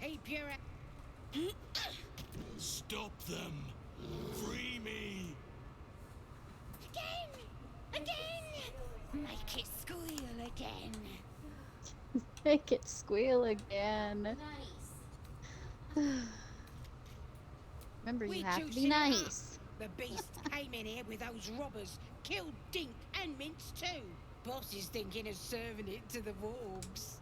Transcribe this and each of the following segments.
keep your... Stop them! Free me! Again! Make it squeal again. Make it squeal again. Remember, you have to be nice. The beast came in here with those robbers, killed Dink and Mince too. Boss is thinking of serving it to the Vorgs.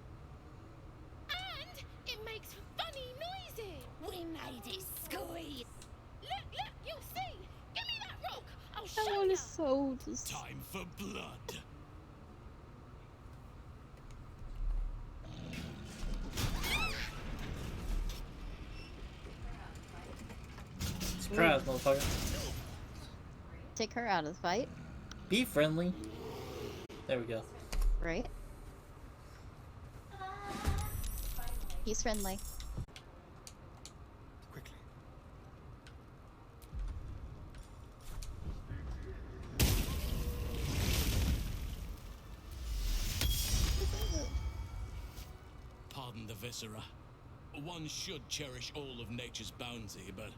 And it makes funny noises. We made it squeal. Look, you'll see. Give me that rock. I'll I show want you. to soul just... Time for blood! Surprise, motherfucker. Take her out of the fight. Be friendly. There we go. Right? He's friendly. Quickly. Pardon the viscera. One should cherish all of nature's bounty, but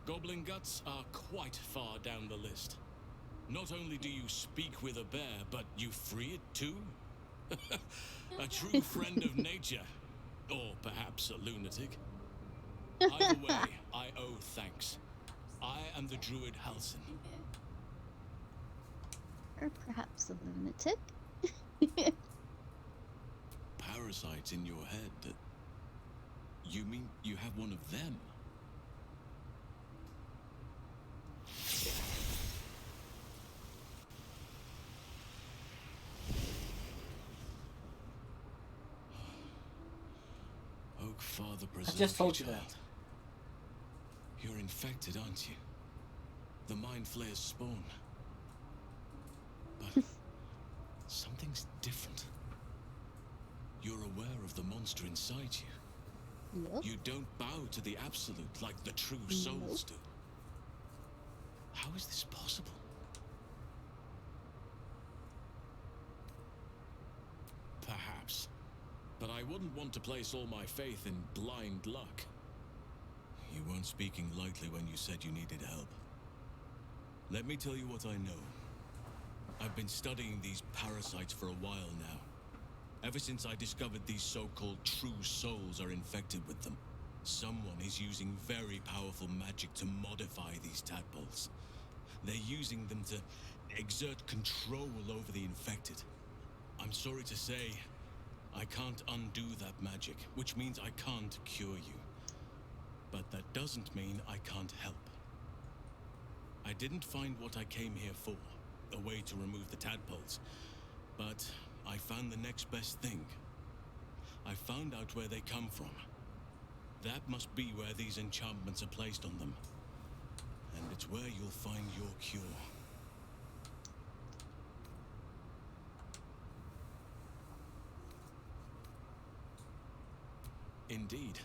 goblin guts are quite far down the list. Not only do you speak with a bear, but you free it too? A true friend of nature. Or perhaps a lunatic. Either way, I owe thanks. I am the druid Halsin. Or perhaps a lunatic. Parasites in your head that... You mean you have one of them? Oak Father preserve I just told you child. that. You're infected, aren't you? The Mind Flayer's spawn. But something's different. You're aware of the monster inside you. Yep. You don't bow to the absolute like the true souls do. How is this possible? Perhaps. But I wouldn't want to place all my faith in blind luck. You weren't speaking lightly when you said you needed help. Let me tell you what I know. I've been studying these parasites for a while now. Ever since I discovered these so-called true souls are infected with them. Someone is using very powerful magic to modify these tadpoles. They're using them to exert control over the infected. I'm sorry to say, I can't undo that magic, which means I can't cure you. But that doesn't mean I can't help. I didn't find what I came here for, a way to remove the tadpoles, but I found the next best thing. I found out where they come from. That must be where these enchantments are placed on them. And it's where you'll find your cure. Indeed.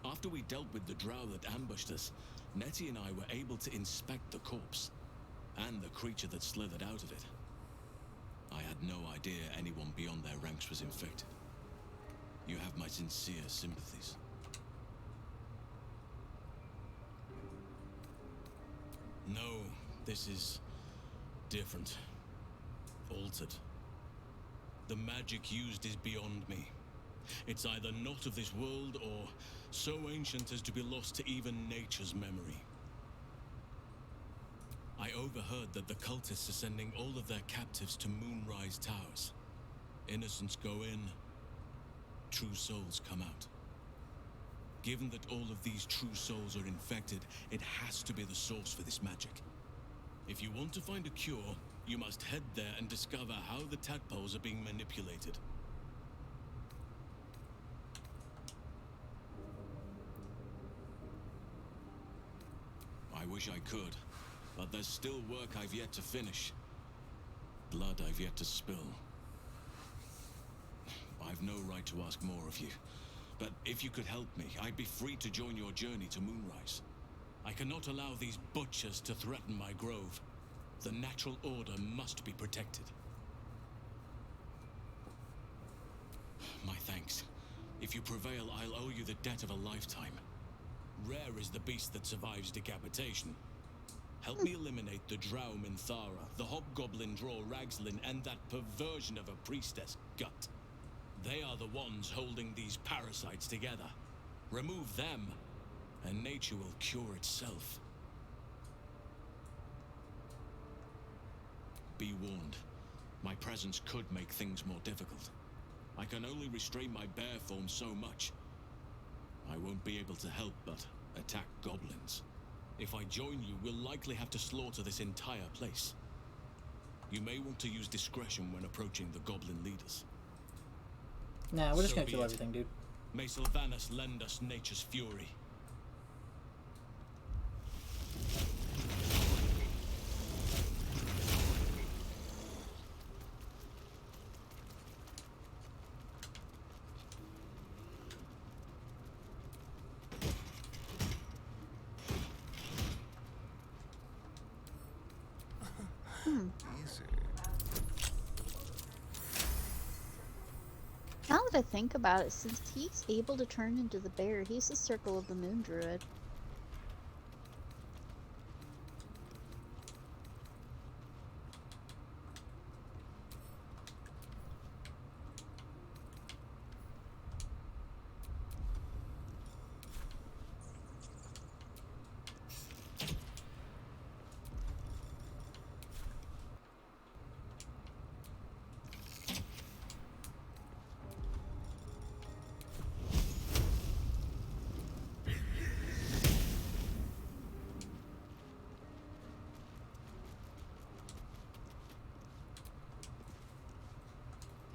After we dealt with the drow that ambushed us, Nettie and I were able to inspect the corpse. And the creature that slithered out of it. I had no idea anyone beyond their ranks was infected. You have my sincere sympathies. No, this is different. Altered. The magic used is beyond me. It's either not of this world or so ancient as to be lost to even nature's memory. I overheard that the cultists are sending all of their captives to Moonrise Towers. Innocents go in, true souls come out. Given that all of these true souls are infected, it has to be the source for this magic. If you want to find a cure, you must head there and discover how the tadpoles are being manipulated. I wish I could, but there's still work I've yet to finish. Blood I've yet to spill. I've no right to ask more of you, but if you could help me, I'd be free to join your journey to Moonrise. I cannot allow these butchers to threaten my grove. The natural order must be protected. My thanks. If you prevail, I'll owe you the debt of a lifetime. Rare is the beast that survives decapitation. Help me eliminate the Drow Minthara, the Hobgoblin Draw Ragslin, and that perversion of a priestess Gut. They are the ones holding these parasites together. Remove them, and nature will cure itself. Be warned. My presence could make things more difficult. I can only restrain my bear form so much. I won't be able to help but attack goblins. If I join you, we'll likely have to slaughter this entire place. You may want to use discretion when approaching the goblin leaders. Nah, we're just So gonna be kill it. everything, dude. May Sylvanas lend us nature's fury. Now that I think about it, since he's able to turn into the bear, he's the Circle of the Moon Druid.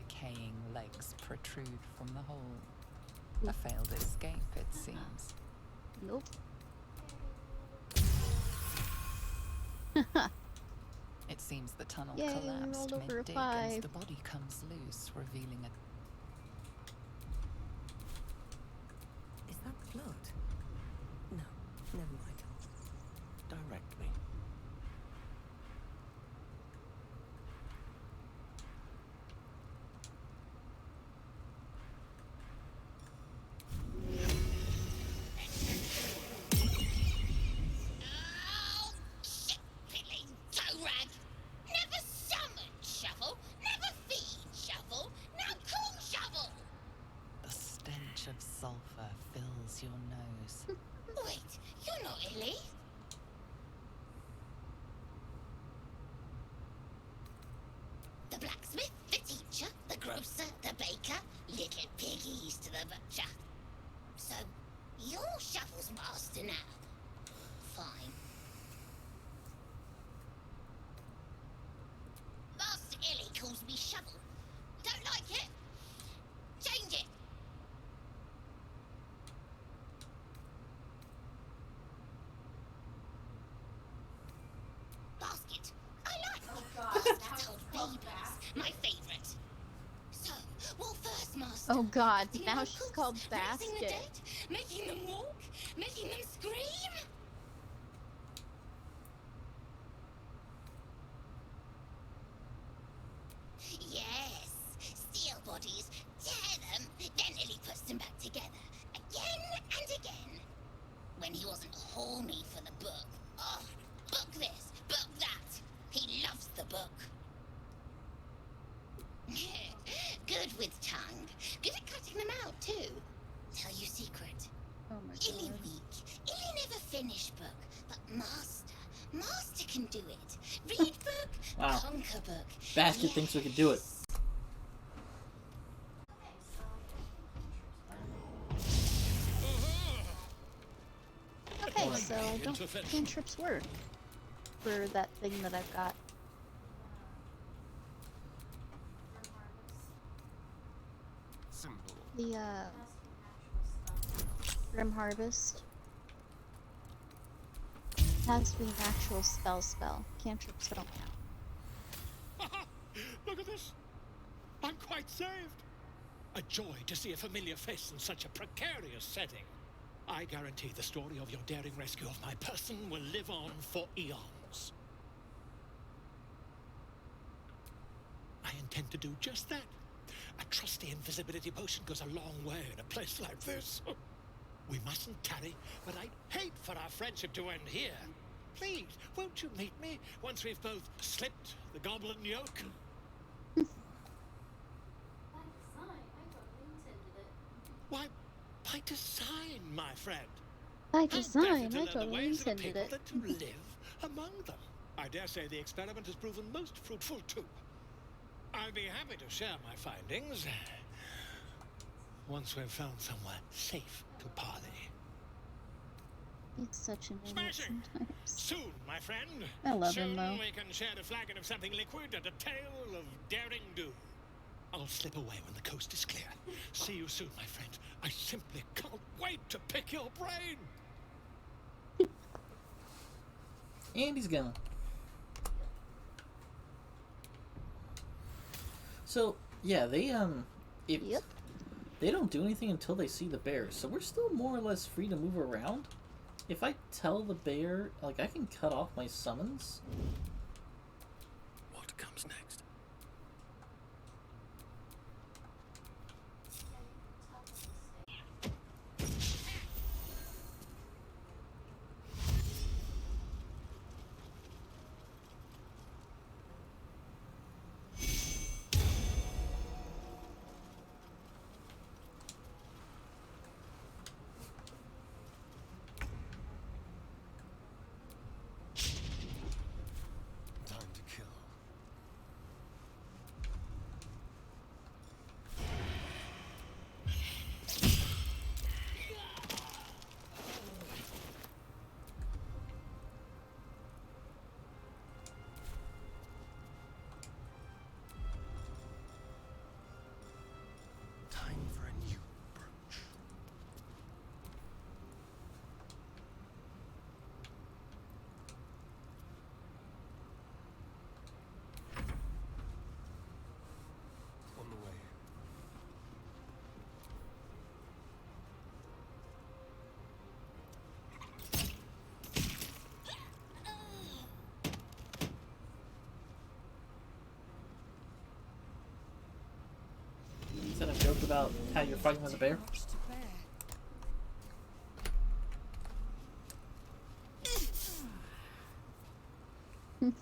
Decaying legs protrude from the hole. A failed escape, it seems. Nope. It seems the tunnel Yay, we collapsed rolled over a mid-dig 5. as the body comes loose, revealing a... Is that blood? No, never mind. Direct me. Oh, shit-filling toe-rag! Never summoned shovel, never feed shovel, now call shovel! The stench of sulfur fills your nose. Wait, you're not Illy? The blacksmith, the teacher, the grocer, the baker, little piggies to the butcher. So, you're Shovel's master now. Fine. Master Illy calls me Shovel. Don't like it? Change it. Basket. I like baskets hold babies. My favourite. So, what first, Master? Oh god, Cutting now them she's cooks, called raising the Basket. dead, making them walk, making them scream. Yes, steel bodies, tear them, then Illy puts them back together, again and again. When he wasn't horny for the book. Oh, book this, book that. He loves the book. Good with tongue. Good at cutting them out, too. Tell you secret. Oh my Illy god. weak. Illy never finish book. But Master can do it. Read book, Wow. conquer book. Basket thinks we can do it. Okay, so I don't think cantrips work for that thing that I've got. Simple. The, Grim Harvest. It has to be an actual spell. Cantrips don't count. Look at this. I'm quite saved. A joy to see a familiar face in such a precarious setting. I guarantee the story of your daring rescue of my person will live on for eons. I intend to do just that. A trusty invisibility potion goes a long way in a place like this. We mustn't tarry, but I'd hate for our friendship to end here. Please, won't you meet me once we've both slipped the goblin yoke? Why, by design, my friend. By How better design, to I learn the totally ways of a intended people it. than to live among them. I dare say the experiment has proven most fruitful too. I'll be happy to share my findings once we've found somewhere safe to parley. He's such an idiot Smashing! sometimes. Soon, my friend. I love Soon him, though. we can share a flagon of something liquid and a tale of daring do. I'll slip away when the coast is clear. See you soon, my friend. I simply can't wait to pick your brain. And he's gone. So yeah, they Yep. they don't do anything until they see the bear. So we're still more or less free to move around. If I tell the bear, like, I can cut off my summons. What comes next? Time to kill. Time for a new approach. On the way. Is that a joke about how you're fighting with a bear? Much to bear. You're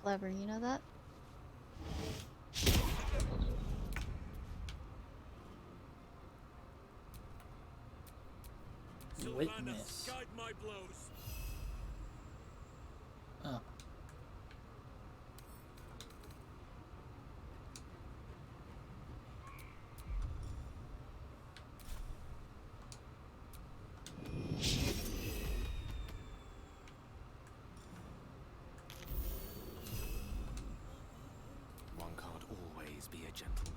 clever, you know that? Witness. guide my blows. Oh. One can't always be a gentleman.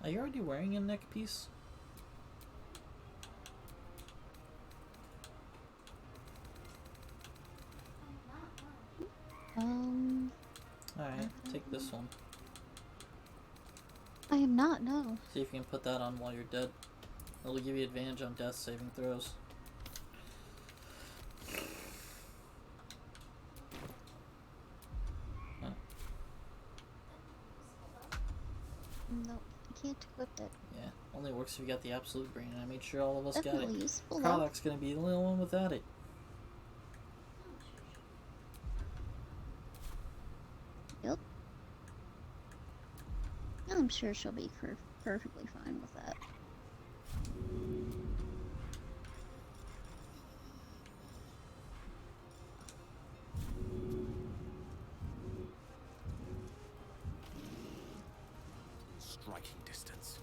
Are you already wearing a neck piece? Alright, take this one. I am not, no. See if you can put that on while you're dead. It'll give you advantage on death saving throws. Huh. Nope, I can't equip it. Yeah, only works if you got the absolute brain, and I made sure all of us got it. Definitely useful though. Karlach's gonna be the only one without it. Yep. I'm sure she'll be perfectly fine with that. striking distance.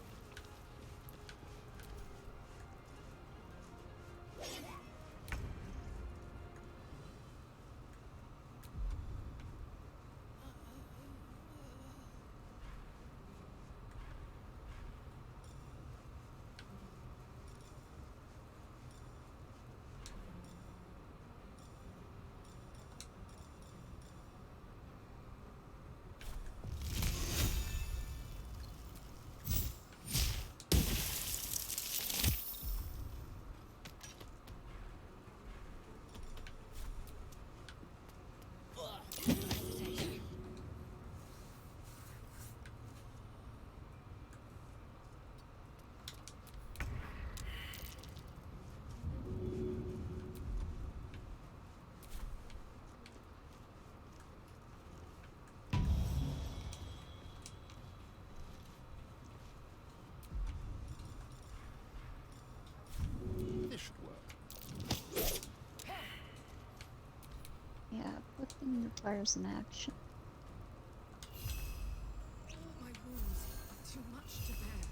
This should work. Yeah, what thing requires an action? All my wounds are too much to bear.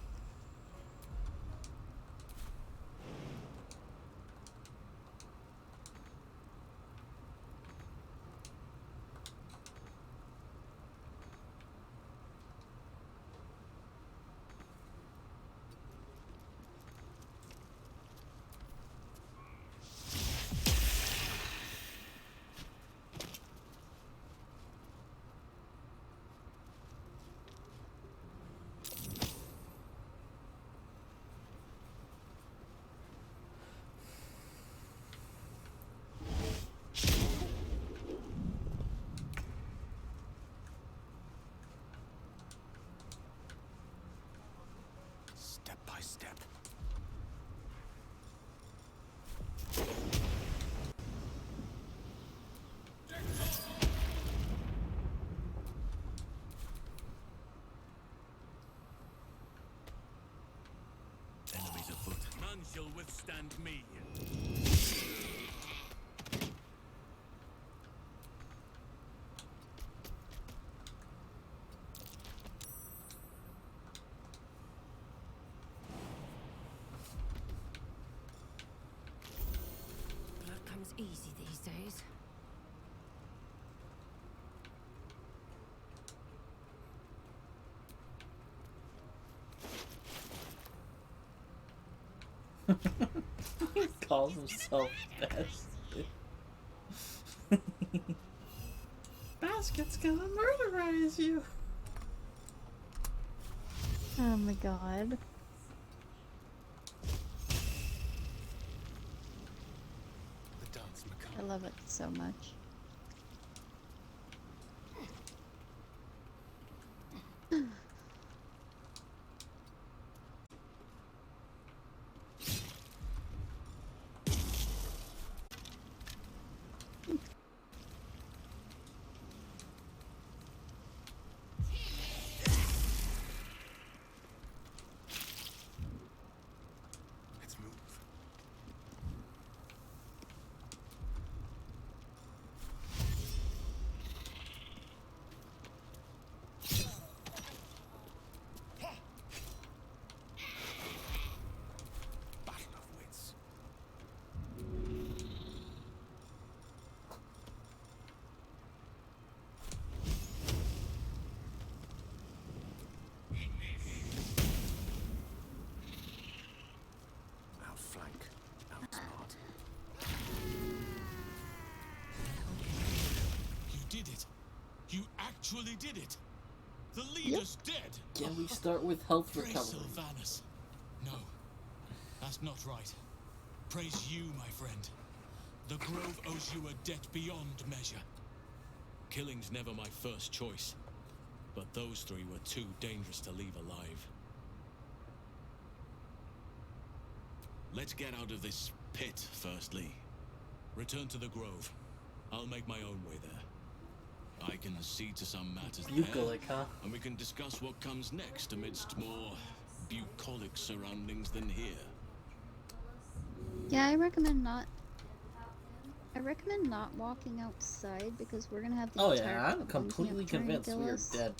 Step by step. Enemies afoot. None shall withstand me. Blood comes easy these days. Calls himself best. Basket's gonna murderize you. Oh my god. The dance I macabre. love it so much. Let's move. Battle of wits. Outflank. Outsmart. You did it. You actually did it. The leader's dead. Can we start with health Praise recovery? Sylvanus. No, that's not right. Praise you, my friend. The Grove owes you a debt beyond measure. Killing's never my first choice, but those three were too dangerous to leave alive. Let's get out of this pit, firstly. Return to the Grove. I'll make my own way there. I can see to some matters there, Bucolic, huh? and we can discuss what comes next amidst more bucolic surroundings than here. Yeah, I recommend not. I recommend not walking outside because we're gonna have the Oh entire yeah, I'm goblin camp completely trying to convinced kill we are us. dead.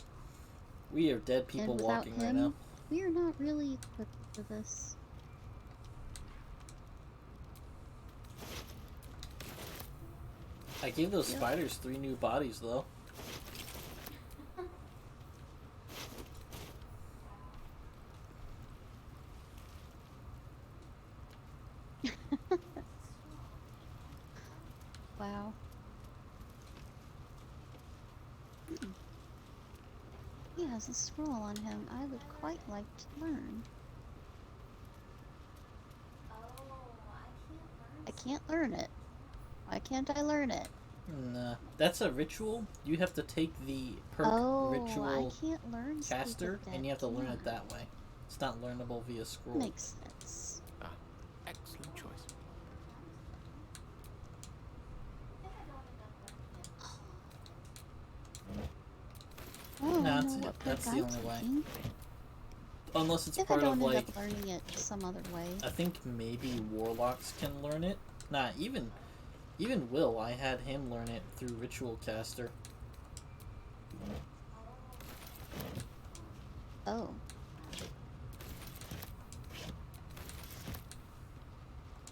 We are dead people and without walking him, right now. we are not really equipped for this. I gave those spiders 3 new bodies, though. Wow. He has a scroll on him I would quite like to learn. I can't learn it. Why can't I learn it? Nah, that's a ritual. You have to take the perk Oh, ritual I can't learn caster, Speak of and you have to Dead, learn can it that way. It's not learnable via scroll. Makes sense. Ah, excellent choice. Oh, Nah, I that's know it. what perk That's the I'm only way. taking. Unless it's If I part don't of, end like, up learning it some other way. I think maybe warlocks can learn it. Nah, even Will, I had him learn it through ritual caster. Oh.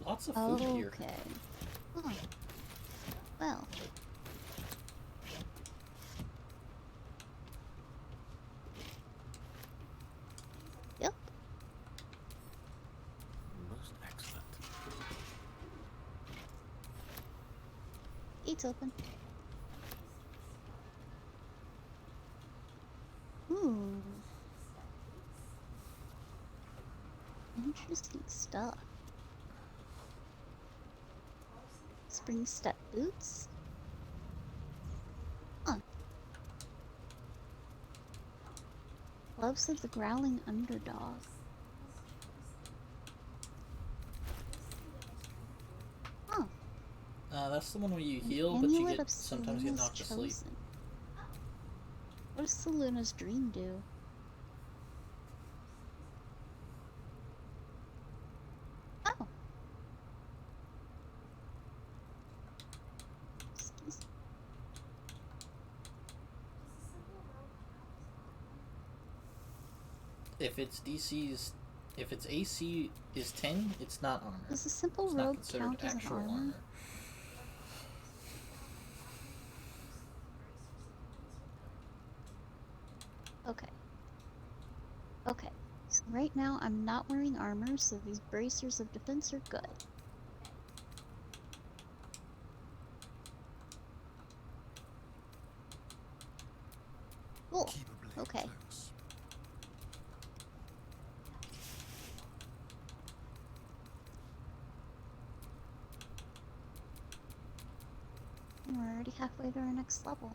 Lots of food here. Okay. Huh. Well. Yep. Most excellent. Gate's open. Hmm. Interesting stuff. Spring step boots? Huh. Gloves of the growling underdog. Huh. That's the one where you An heal, but you amulet get of sometimes get Selena's knocked to sleep. chosen. What does Selena's dream do? Oh. Excuse me. If its AC is 10, it's not armor. Does a simple It's not robe considered count as an actual armor? armor. Okay. Okay. So right now I'm not wearing armor, so these bracers of defense are good. Cool. Keep a blade Okay. close. We're already halfway to our next level.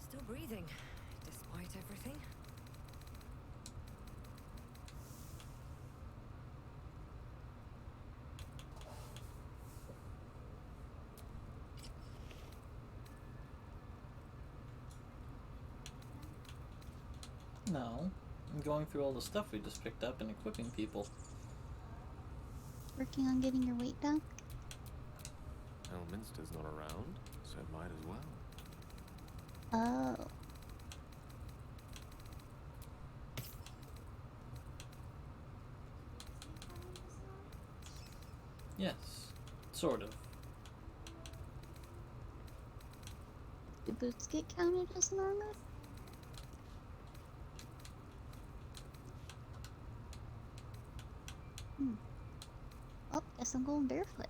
Still breathing, despite everything. No. I'm going through all the stuff we just picked up and equipping people. Working on getting your weight down? Elminster's not around, so it might as well. Oh. Yes. Sort of. Do boots get counted as an armor? Oh, guess I'm going barefoot.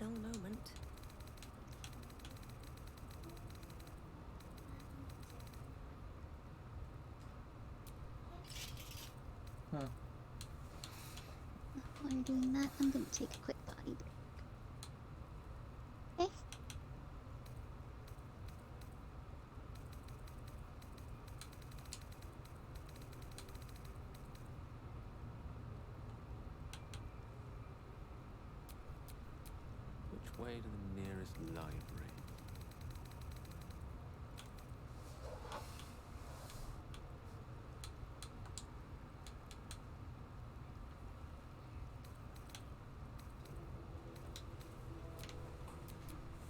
dull moment. Huh. While you're doing that, I'm gonna take a quick body break. Okay? Which way to the nearest library?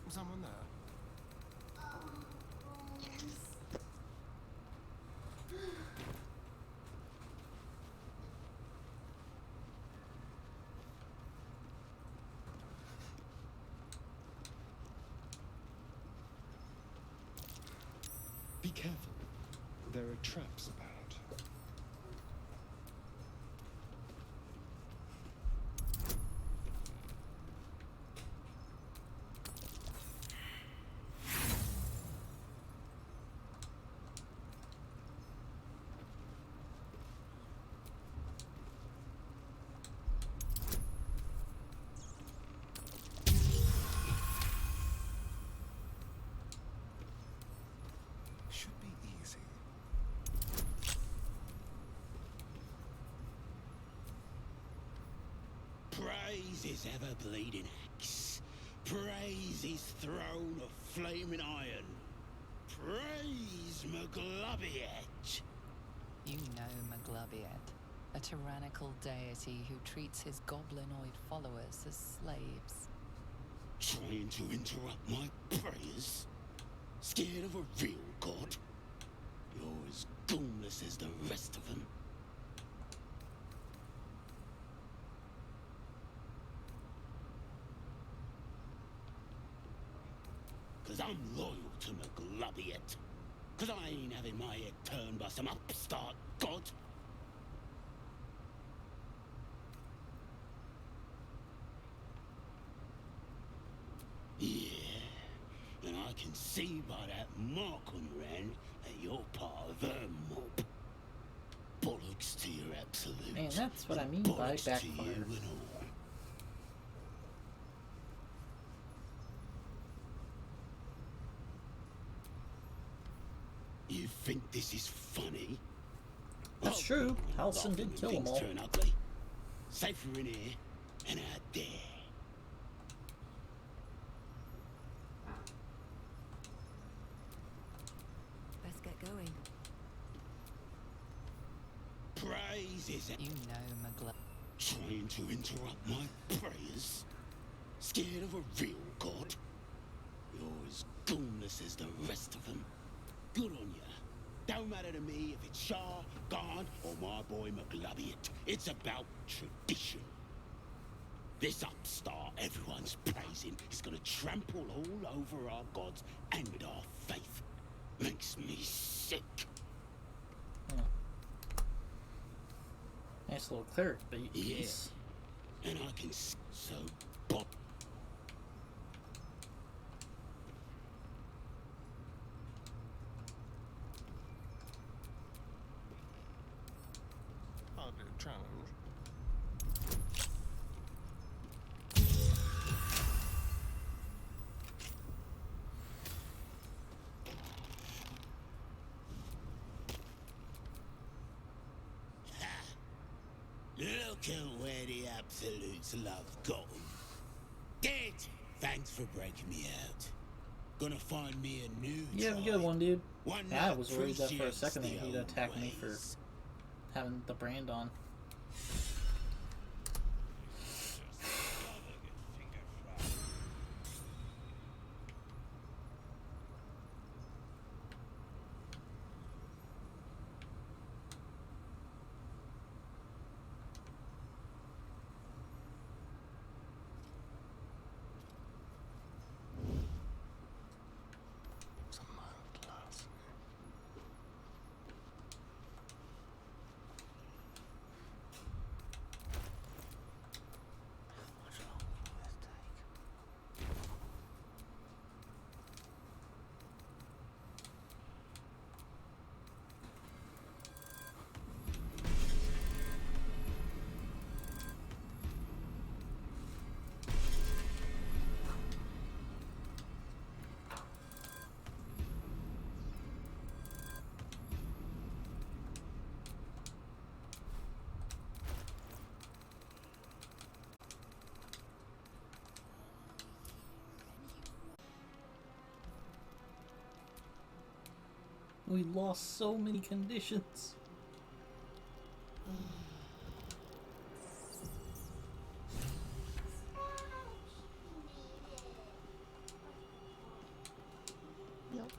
Someone there? Be careful. There are traps about. Should be easy. Praise his ever-bleeding axe. Praise his throne of flaming iron. Praise McGlubbiet. You know Maglubiet, a tyrannical deity who treats his goblinoid followers as slaves. Trying to interrupt my prayers? Scared of a real god? You're as gunless as the rest of them. Cause I'm loyal to McGlubbiet. Cause I ain't having my head turned by some upstart god. Yeah, and I can see by that mark on your hand that you're part of her mob. Bollocks to your absolute. And that's what I mean by Bollocks to you backfire. and all. You think this is funny? That's Oh, true. I'm Halson laughing did when kill them things all. turn ugly. Safer in here and out there. Best get going. Praise is You know Maglubiet. trying to interrupt my prayers. Scared of a real god? You're as gunless as the rest of them. Good on ya. Don't matter to me if it's Shah, God, or my boy McGlubbiet. It's about tradition. This upstart everyone's praising is gonna trample all over our gods and our faith. Makes me sick. Nice little cleric piece. And I can so Bob. Hardly a challenge. Look at where the absolutes love got 'em. Dead! Thanks for breaking me out. Gonna find me a new You have a good tribe. one, dude. One Yeah, I that was worried that for a appreciates second that the he'd old attack me for ways. having the brand on. Some mild larceny. We lost so many conditions. Yup.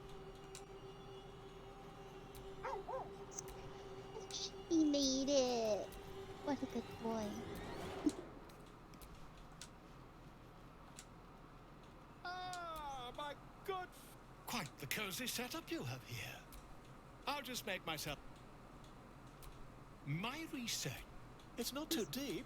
He made it. What a good boy. Ah, my good... Quite the cozy setup you have here. I'll just make myself... My research. It's not too deep.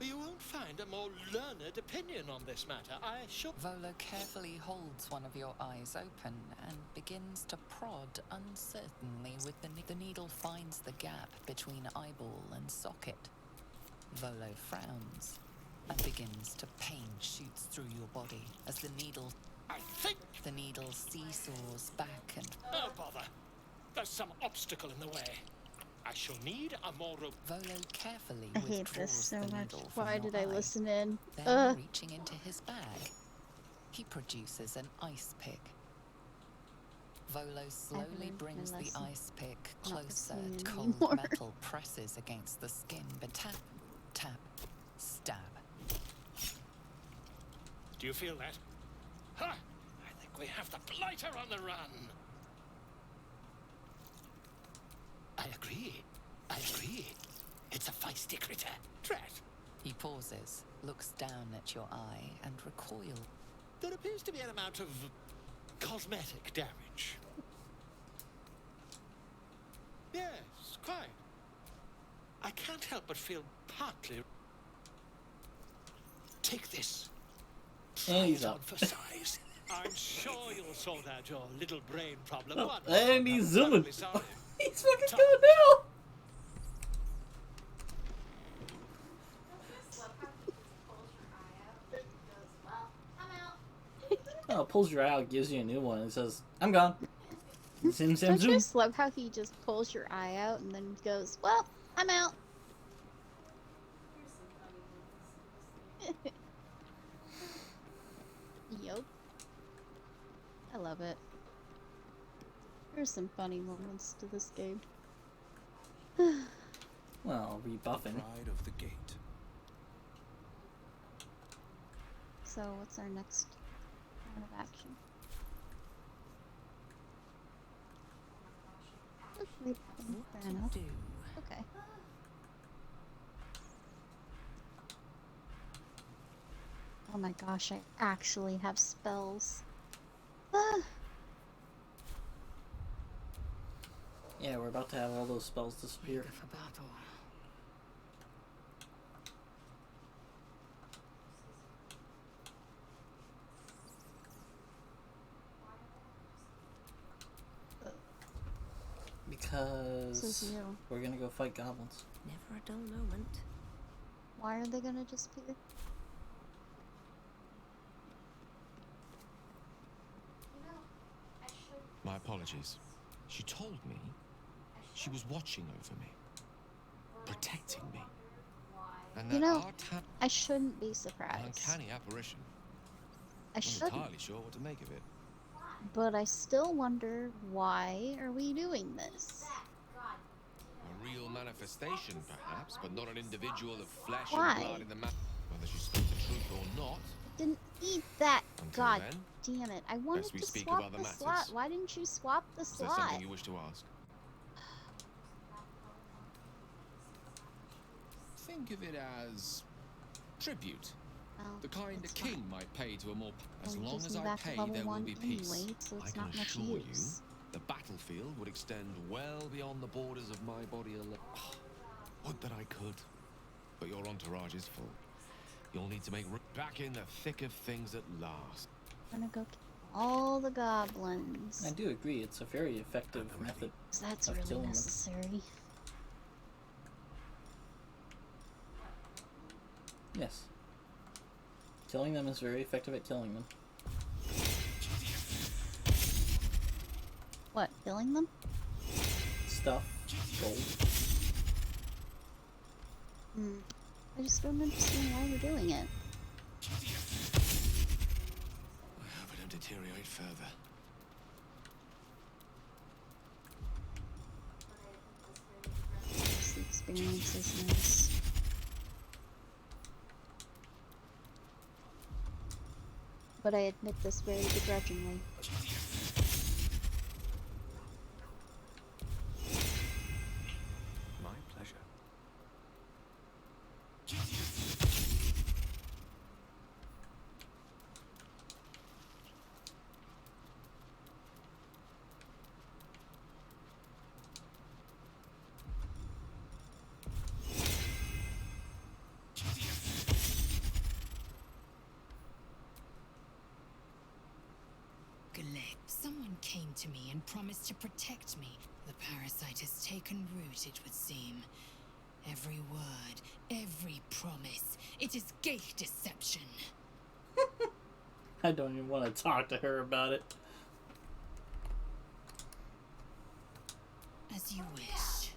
You won't find a more learned opinion on this matter, I assure... Volo carefully holds one of your eyes open and begins to prod uncertainly with the needle finds the gap between eyeball and socket. Volo frowns and begins to pain shoots through your body as the needle... I think... The needle seesaws back and... Oh, bother. There's some obstacle in the way. I shall need a more... I Volo carefully hate this withdraws so the much. needle from Why your did I eye. listen in? Then, reaching into his bag, he produces an ice pick. Volo slowly learned my brings the lesson. ice pick Not to closer. listen in Cold anymore. metal presses against the skin, but tap, tap, stab. Do you feel that? Ha! I think we have the blighter on the run. I agree. I agree. It's a feisty critter. Drat. He pauses, looks down at your eye, and recoils. There appears to be an amount of cosmetic damage. Yes, quite. I can't help but feel partly... Take this. Try And he's it on up. for size. I'm sure you'll sort out your little brain problem. Oh, one and day. he's I'm zooming. terribly sorry. He's fucking going now. Oh, pulls your eye out, gives you a new one, and says, "I'm gone." Zim, zim, Don't you zoom. just love how he just pulls your eye out and then goes, well, I'm out. Yup. I love it. There's some funny moments to this game. Well, rebuffing. Pride of the gate. So, what's our next round of action? Fair enough. Okay. Oh my gosh, I actually have spells. Ah. Yeah, we're about to have all those spells disappear. For battle. This Because is you. we're gonna go fight goblins. Never a dull moment. Why are they gonna disappear? My apologies. She told me she was watching over me, protecting me. And You that know, our tab I shouldn't be an surprised. uncanny apparition. I I'm shouldn't, entirely sure what to make of it. but I still wonder, why are we doing this? A real manifestation, perhaps, but not an individual of flesh Why? and blood in the map. Whether she spoke the truth or not. Didn't eat that. Until God then, damn it. I wanted we to speak of swap other the matters. slot. Why didn't you swap the is there slot? something you wish to ask? Think of it as tribute. Well, The kind a it's king fine. might pay to a more... As Well, long just as me I back to pay, level there will 1 be peace. anyway, so I it's can not much assure you, use. the battlefield would extend well beyond the borders of my body alone. Would that I could. But your entourage is full. You'll need to make back in the thick of things at last. I'm gonna go kill all the goblins. I do agree, it's a very effective method. 'Cause that's of really killing them. necessary. Yes. Killing them is very effective at killing them. What, killing them? Stuff. Gold. Hmm. I just don't understand why we're doing it. I hope I don't deteriorate further. The experience is nice. But I admit this very begrudgingly. My pleasure. Someone came to me and promised to protect me. The parasite has taken root, it would seem. Every word, every promise, it is gay deception. I don't even want to talk to her about it. As you wish. So,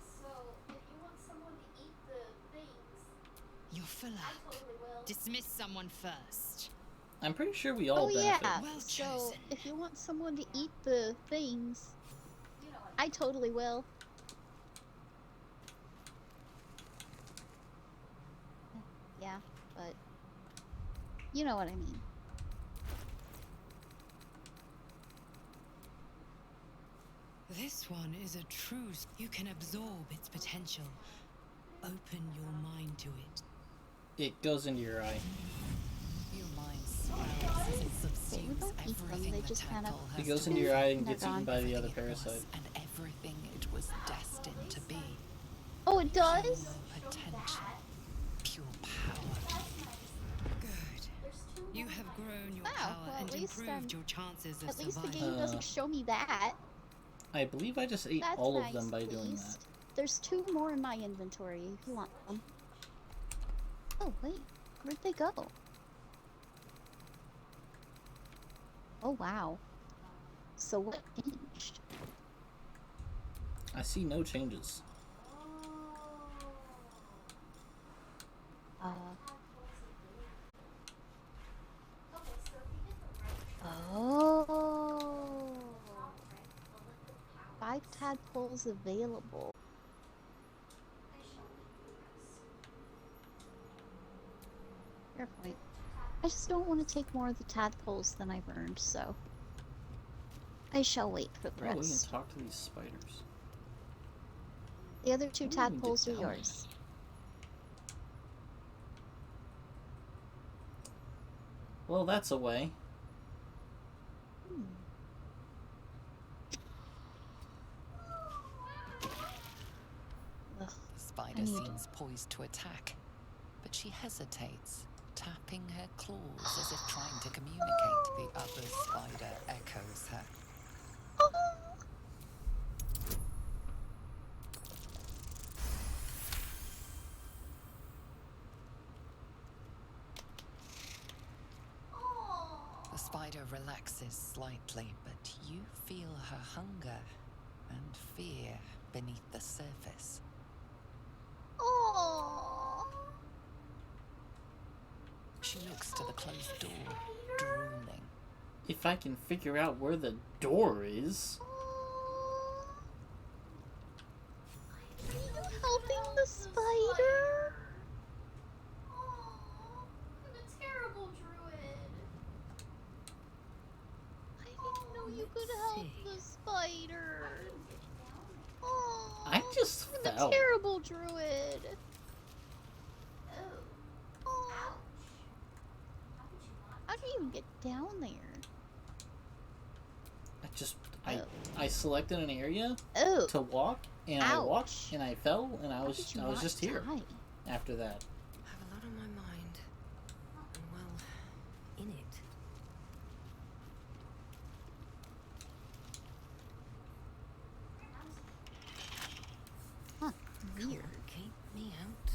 if you want someone to eat the things... You're full up. I totally will. Dismiss someone first. I'm pretty sure we all benefit. Yeah, Well so chosen. if you want someone to eat the things, I totally will. Yeah, but you know what I mean. This one is a truth. You can absorb its potential. Open your mind to it. It goes into your eye. Your mind swells as it We subsumes don't eat them, everything they the just kind of... tadpole It has goes to into your eye and They're gets eaten gone. by the other everything it was parasite. and everything it was destined to be. Oh, it does? Pure potential, pure power. Good. You have grown your Wow, power well, and at least, improved your chances of At least the survival. game doesn't show me that. I believe I just ate That's all nice, of them by at doing least. that. There's 2 more in my inventory if you want them. Oh, wait. Where'd they go? Oh, wow. So what changed? I see no changes. Oh. 5 tadpoles available. Fair point. I just don't want to take more of the tadpoles than I've earned, so I shall wait for the Oh, we can rest. talk to these spiders. The other 2 How do we even tadpoles get are down there? yours. Well, that's a way. Ugh, The spider seems poised to attack, but she hesitates, tapping her claws as if trying to communicate. The other spider echoes her. The spider relaxes slightly, but you feel her hunger and fear beneath the surface. Oh. She looks to the closed door, drooling. If I can figure out where the door is... Are you helping the spider? I'm a terrible druid. I didn't know you could help the spider. Oh, I just I'm fell. a terrible druid. Oh. How do you even get down there? I selected an area Oh. to walk, and I walked, Ouch. and I fell, and I How was did you I was not just here die? after that. I have a lot on my mind. And well, in it. Huh, Come weird. on, keep me out.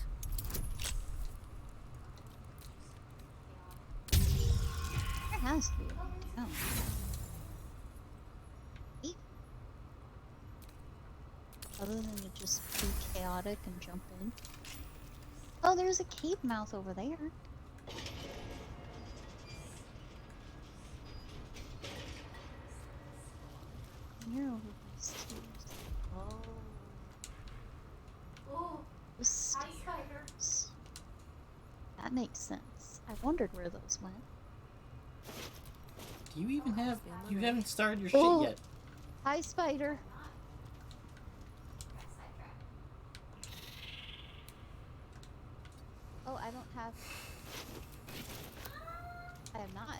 There has to be a way down. Eat. Other than to just be chaotic and jump in. Oh, there's a cave mouth over there. You're over these stairs. Oh, The hi, spider. stairs. That makes sense. I wondered where those went. Do you even have... You haven't started your Oh. shit yet. Hi, spider. Oh, I don't have... I have not.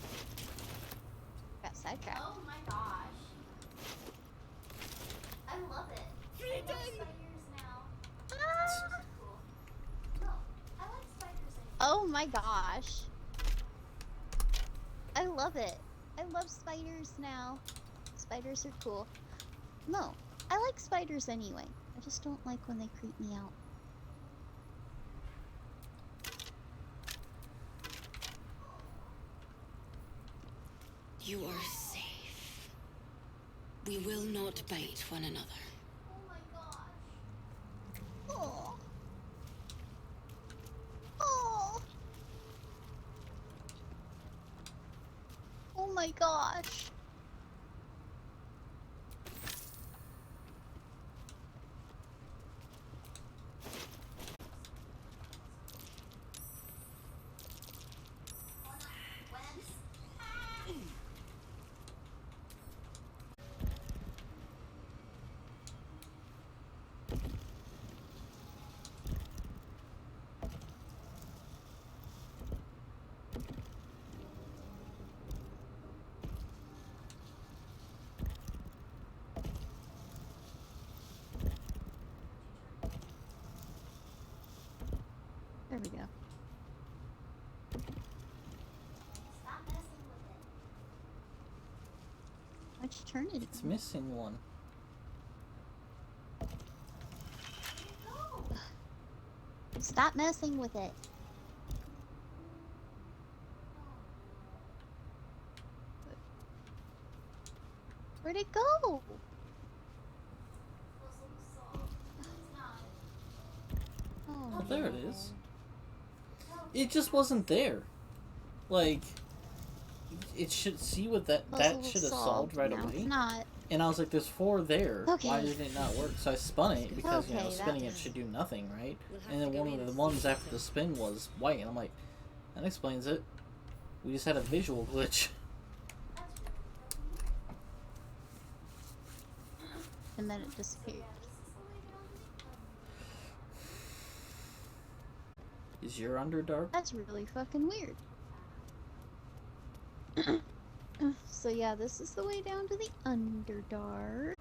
Got sidetracked. Oh my gosh. I love it. I love spiders now. Spiders are cool. No, I like spiders anyway. Oh my gosh. I love it. I love spiders now. Spiders are cool. No, I like spiders anyway. I just don't like when they creep me out. You are safe. We will not bite one another. Oh my gosh. Oh. Oh. Oh my gosh. There we go. Stop messing with it. Why'd you turn it? It's missing one. No. Stop messing with it. Where'd it go? Oh, there it is. It just wasn't there. Like, it should see what that should have solved right now away. It's not. And I was like, there's 4 there. Okay. Why did it not work? So I spun it because, you know, Okay, spinning that- it should do nothing, right? And then one of the ones after the spin was white. And I'm like, that explains it. We just had a visual glitch. And then it disappeared. Is your Underdark? That's really fucking weird. So yeah, this is the way down to the Underdark.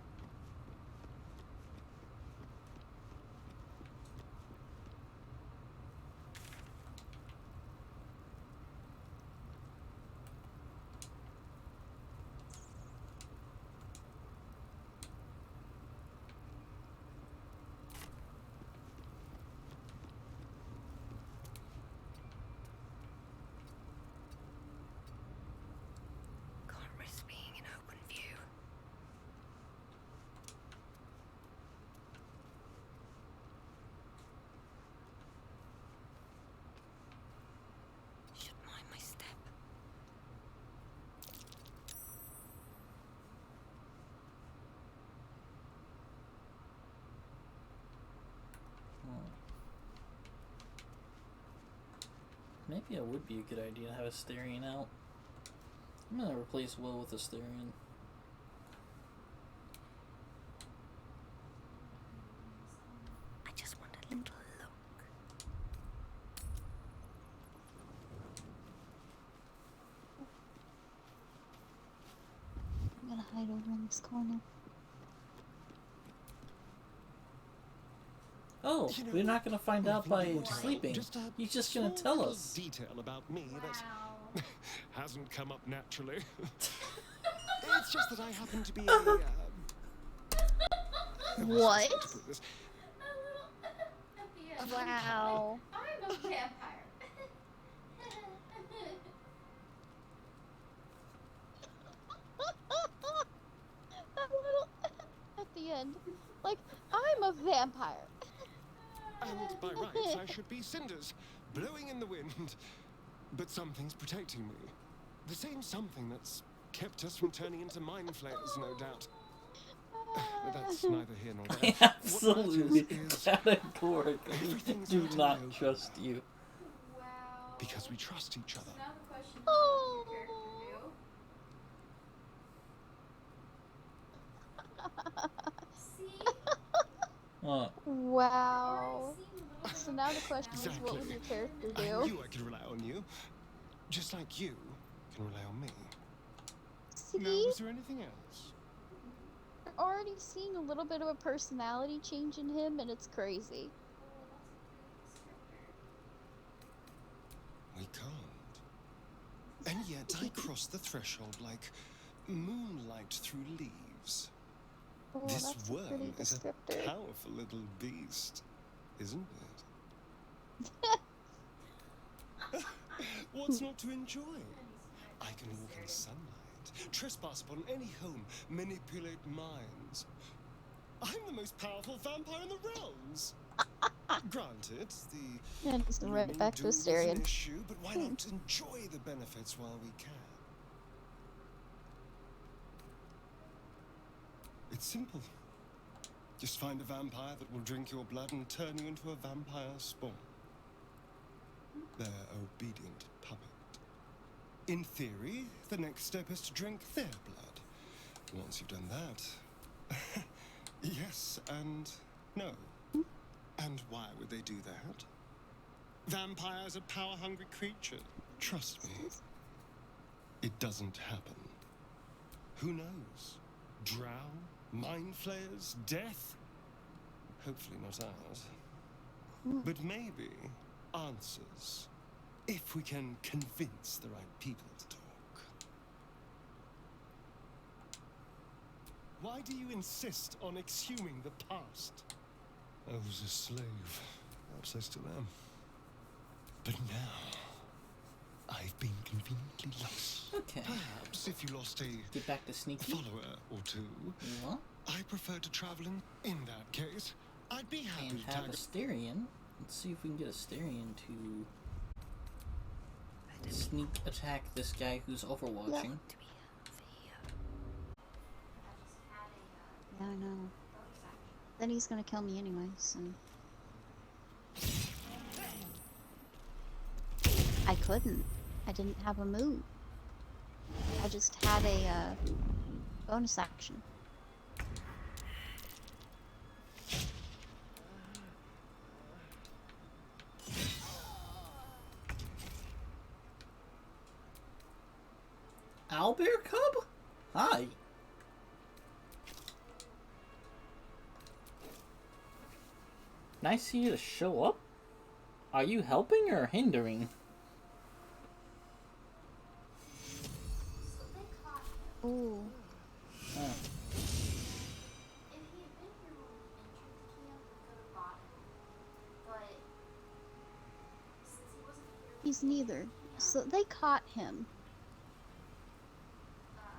Can't risk being in open view. Should mind my step. Maybe it would be a good idea to have a Starion out. I'm gonna replace Will with a Starion. I just want a little look. I'm gonna hide over in this corner. Oh, You know, we're not gonna find out by thinking about sleeping. just a He's just gonna small tell little us. detail about me that Wow. hasn't come up naturally. It's just that I happen to be a. What? This- A little at the end. Wow. I'm a vampire. That little at the end. Like, I'm a vampire. I And by rights, I should be cinders, blowing in the wind. But something's protecting me. The same something that's kept us from turning into mind flayers, no doubt. But that's neither here nor there. I absolutely, What matters is categorically do not trust you. because we trust each other. Now the question is, what did your character do? See? Wow. So now the question is, what would your character I do? knew I could rely on you. Just like you can rely on me. See? Now, was there anything else? You're already seeing a little bit of a personality change in him, and it's crazy. We can't. And yet I cross the threshold like moonlight through leaves. Oh, This that's a pretty worm is a descriptor. powerful little beast, isn't it? What's not to enjoy? I can walk in sunlight, trespass upon any home, manipulate minds. I'm the most powerful vampire in the realms. Granted, the And it's right back to duel is Asterion. an issue, but why not enjoy the benefits while we can? It's simple. Just find a vampire that will drink your blood and turn you into a vampire spawn. Their obedient puppet. In theory, the next step is to drink their blood. Once you've done that, yes and no. And why would they do that? Vampires are power-hungry creatures. Trust me, it doesn't happen. Who knows? Drown? Mind flayers? Death? Hopefully not ours. But maybe answers. If we can convince the right people to talk. Why do you insist on exhuming the past? I was a slave. Perhaps I still am. But now, I've been conveniently lost. Okay. Perhaps if you lost a Get back to sneaky. follower or two, What? I prefer to travel in that case, I'd be happy And to have tag Asterion. Let's see if we can get Asterion to sneak attack this guy who's overwatching. Yeah, I know. Then he's gonna kill me anyway, so... I couldn't. I didn't have a move. I just had a, bonus action. Owlbear Cub? Hi. Nice of you to show up. Are you helping or hindering? So they caught him. Ooh. Oh. If he had been here when we entered the camp, we could have bought him. But since he wasn't here, He's neither. So they caught him.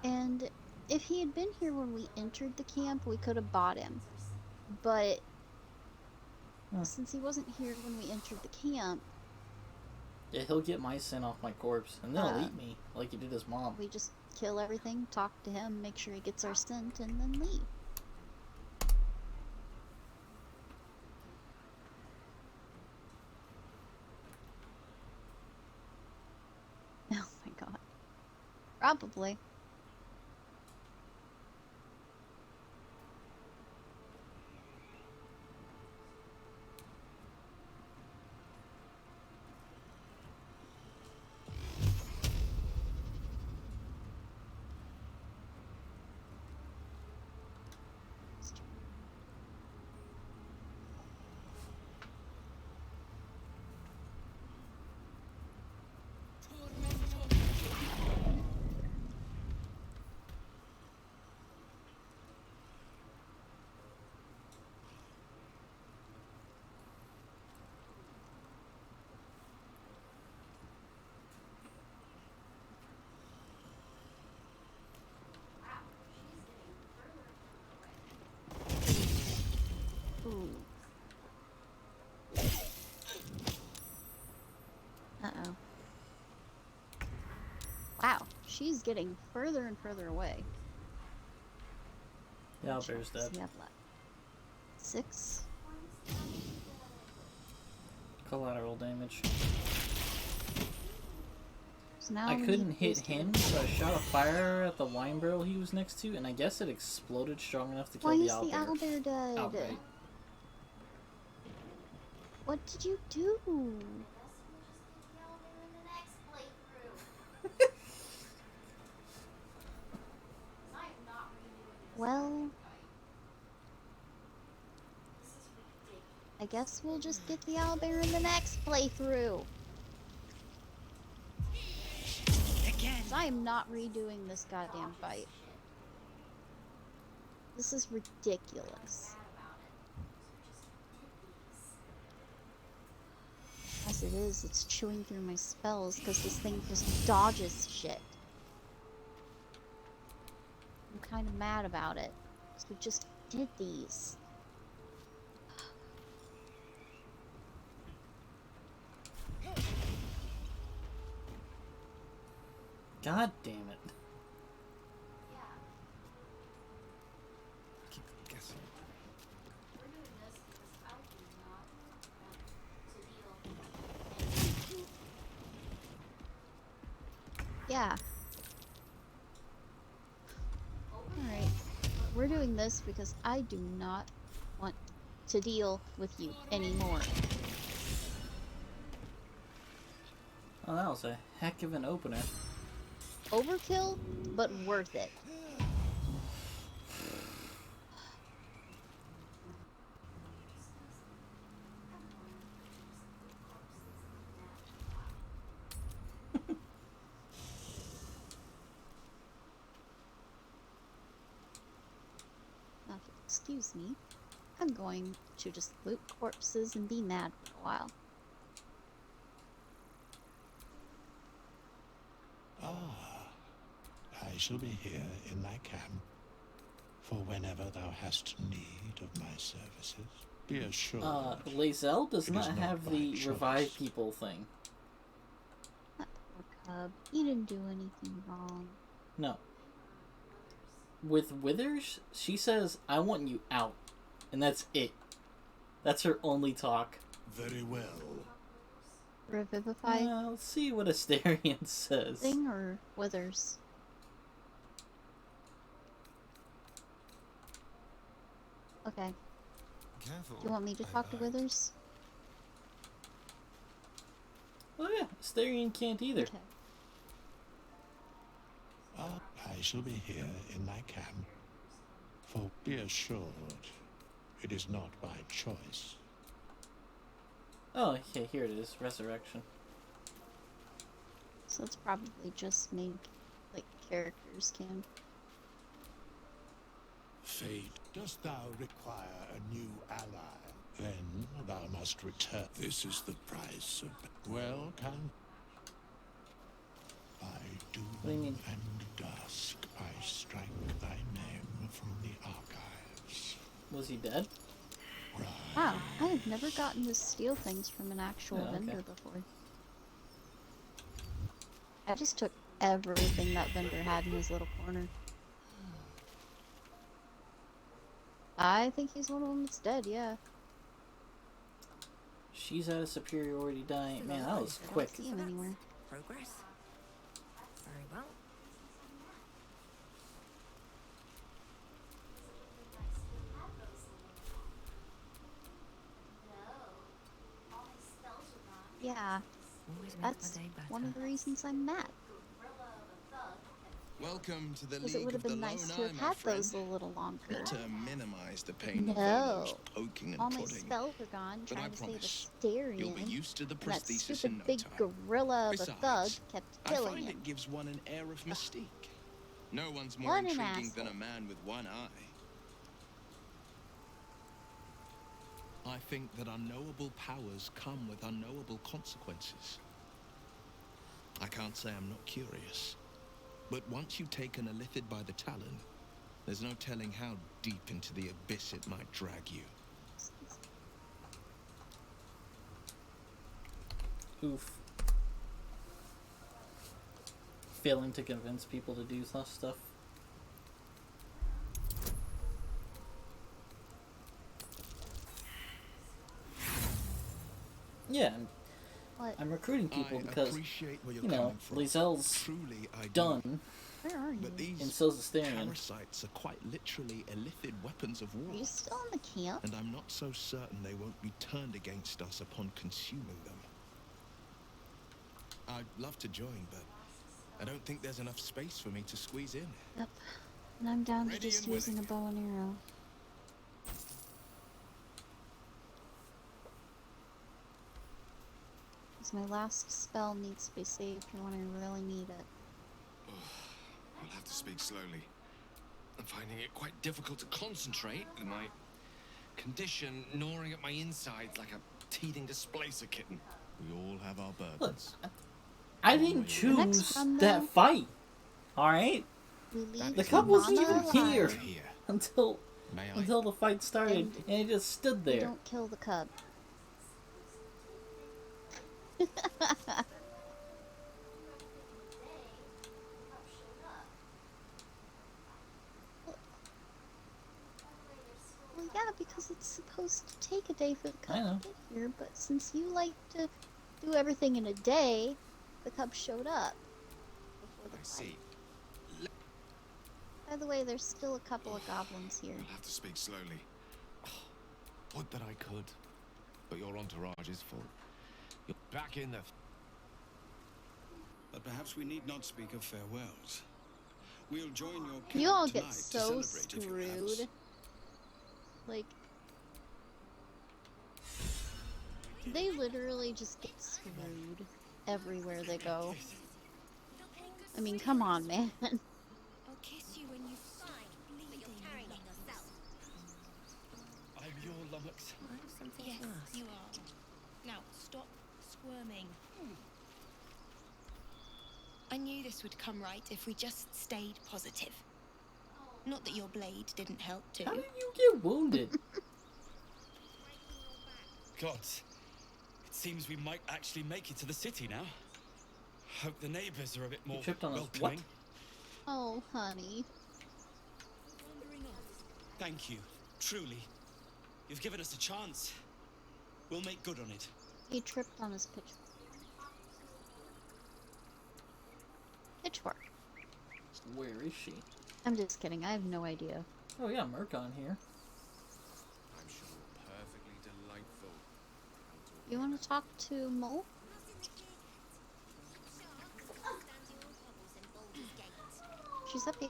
And if he had been here when we entered the camp, we could have bought him. But since he wasn't here when we entered the camp, Yeah, he'll get my scent off my corpse, and then he'll eat me, like he did his mom. we just kill everything, talk to him, make sure he gets our scent, and then leave. Oh my god. Probably. she's getting further and further away. Yeah, Owlbear's dead. We have left 6. Collateral damage. So now I we couldn't need hit those to- him, so I shot a fire at the wine barrel he was next to, and I guess it exploded strong enough to kill Why the is the owlbear. owlbear dead? Outright. What did you do? Well, I guess we'll just get the owlbear in the next playthrough. Again. I am not redoing this goddamn fight. This is ridiculous. As it is, it's chewing through my spells because this thing just dodges shit. I'm kind of mad about it. So we just did these. God damn it. Keep guessing. Yeah. Alright. We're doing this because I do not want to deal with you anymore. Oh, that was a heck of an opener. Overkill, but worth it. Now, if you'll excuse me, I'm going to just loot corpses and be mad for a while. I shall be here in thy camp, for whenever thou hast need of my services, be assured. Lae'zel does it is not have by the choice. revive people thing. That poor cub. He didn't do anything wrong. No. With Withers, she says, I want you out. And that's it. That's her only talk. Very well. Revivify Let's see what Asterion says. thing or Withers? Okay. Careful. Do you want me to talk to Withers? Oh yeah, Asterion can't either. Okay. I shall be here in thy camp, for be assured, it is not by choice. Oh, okay, here it is. Resurrection. So it's probably just make, like, characters can. Fate, dost thou require a new ally? Then thou must return. This is the price of... Well, can... By doom What do you mean? and dusk, I strike thy name from the archives. Was he dead? Wow, I have never gotten to steal things from an actual Oh, okay. vendor before. I just took everything that vendor had in his little corner. I think he's one of them that's dead, yeah. She's at a superiority die. Man, that was I don't quick. see him anywhere. Progress. Very well. Yeah, Always makes that's my day better. one of the reasons I'm mad. Welcome to the Because League it would have of the been nice Lone to Eye, have my had friend. those a little longer. Not to minimize the pain of No, Volo's poking and all my prodding. spells are gone But I trying to save promise, Asterion. you'll be used to the and that prosthesis stupid in no big time. gorilla of a thug Besides, kept I killing find him. it gives one an air of mystique. No one's more What an intriguing than a asshole. man with one eye. I think that unknowable powers come with unknowable consequences. I can't say I'm not curious, but once you've taken a lithid by the talon, there's no telling how deep into the abyss it might drag you. Oof. failing to convince people to do such stuff. Yeah, I'm recruiting people because, you know, Lizelle's done, Where are you? But these and so's Asterion. parasites are quite literally illithid weapons of war. Are you still in the camp? And I'm not so certain they won't be turned against us upon consuming them. I'd love to join, but I don't think there's enough space for me to squeeze in. Yep. And I'm down to Ready just and using a bow and arrow. Because my last spell needs to be saved for when I really need it. I'll have to speak slowly. I'm finding it quite difficult to concentrate with my condition gnawing at my insides like a teething displacer kitten. We all have our burdens. Look, I didn't choose that fight. Alright? The cub wasn't even here until the fight started, and he just stood there. Don't kill the cub. Well, yeah, because it's supposed to take a day for the cub to get here, but since you like to do everything in a day, the cub showed up before the fight. See. By the way, there's still a couple of goblins here. I'll have to speak slowly. Would that I could, but your entourage is full. You're back in the... But perhaps we need not speak of farewells. We'll join your camp You all tonight get to so celebrate if you have us. screwed. Like, they literally just get screwed everywhere they go. I mean, come on, man. I'll kiss you when you've stopped bleeding. You're carrying it yourself. I'm your lummox. Yes, you are. Now, stop squirming. I knew this would come right if we just stayed positive. Not that your blade didn't help too. How did you get wounded? Gods, it seems we might actually make it to the city now. Hope the neighbors are a bit more welcoming. Oh, honey. Thank you, truly. You've given us a chance. We'll make good on it. He tripped on his pitchfork. Pitchfork. Where is she? I'm just kidding. I have no idea. Oh yeah, Murkon here. I'm sure perfectly delightful. You want to talk to Mole? She's up here.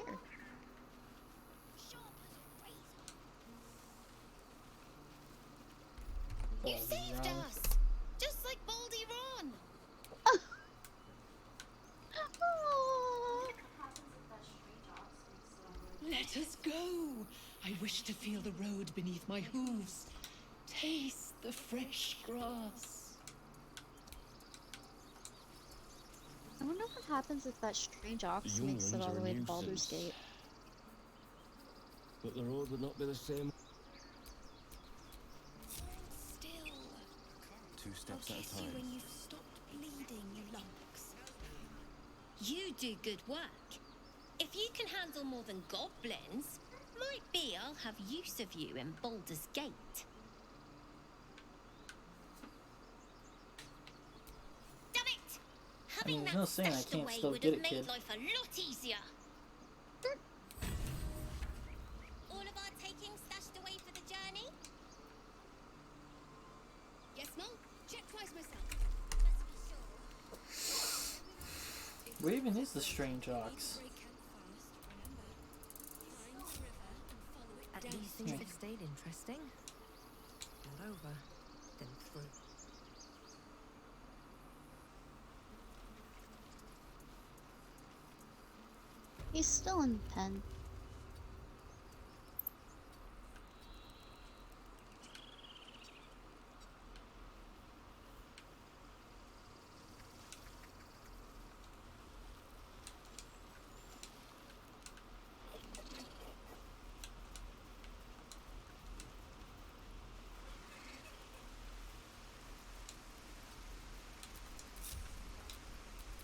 You saved us! Just like Baldy Ron! Let us go! I wish to feel the road beneath my hooves. Taste the fresh grass. I wonder what happens if that strange ox The young makes it ones all are the a way to Baldur's nuisance. Gate. But the road would not be the same. Still. 2 steps at a Kiss you time. when you've stopped bleeding, you lummox. You do good work. If you can handle more than goblins, might be I'll have use of you in Baldur's Gate. Damn it! Having there's that no saying I stashed can't away still would get have it, made kid. life a lot easier. All of our taking stashed away for the journey? Yes, Mom? Check twice myself. Where even is the strange ox? At least things have stayed interesting. Not over, then through. He's still in the pen.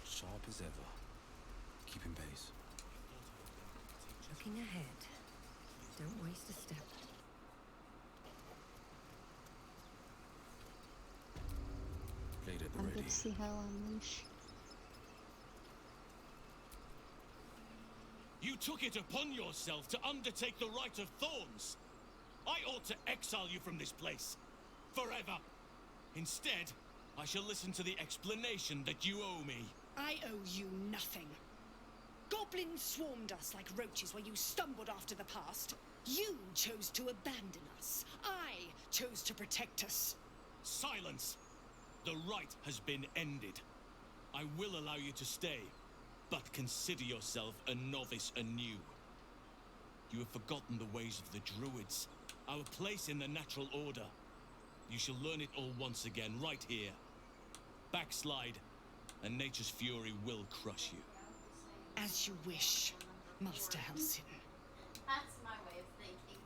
Sharp as ever. ways. Looking ahead. Don't waste a step. Blade at the I'm ready. good to see Hell unleash. You took it upon yourself to undertake the Rite of Thorns. I ought to exile you from this place. Forever. Instead, I shall listen to the explanation that you owe me. I owe you nothing. Goblins swarmed us like roaches where you stumbled after the past. You chose to abandon us. I chose to protect us. Silence! The rite has been ended. I will allow you to stay, but consider yourself a novice anew. You have forgotten the ways of the druids, our place in the natural order. You shall learn it all once again, right here. Backslide, and nature's fury will crush you. As you wish, Master Halsin. That's my way of thinking.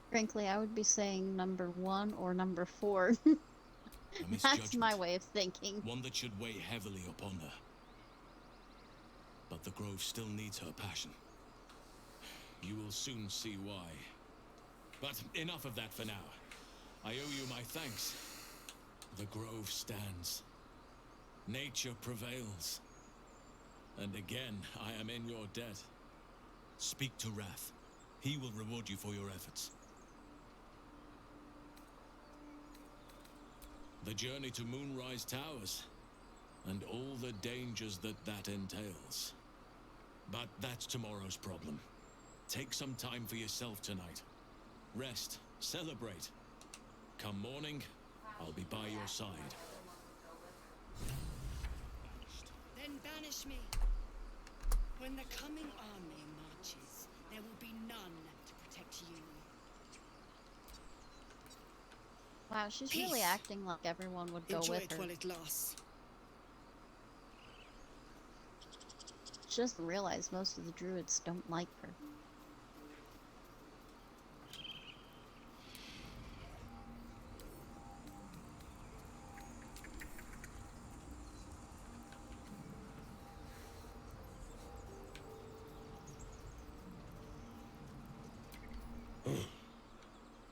Frankly, I would be saying number 1 or number 4. A That's my misjudgment. way of thinking. One that should weigh heavily upon her. But the Grove still needs her passion. You will soon see why. But enough of that for now. I owe you my thanks. The Grove stands. Nature prevails. And again, I am in your debt. Speak to Wrath. He will reward you for your efforts. The journey to Moonrise Towers, and all the dangers that entails. But that's tomorrow's problem. Take some time for yourself tonight. Rest, celebrate. Come morning, I'll be by your side. Then banish me. When the coming army marches, there will be none to protect you. Wow, she's really Peace. acting like everyone would go Enjoy with it her. while it lasts. She doesn't realize most of the druids don't like her.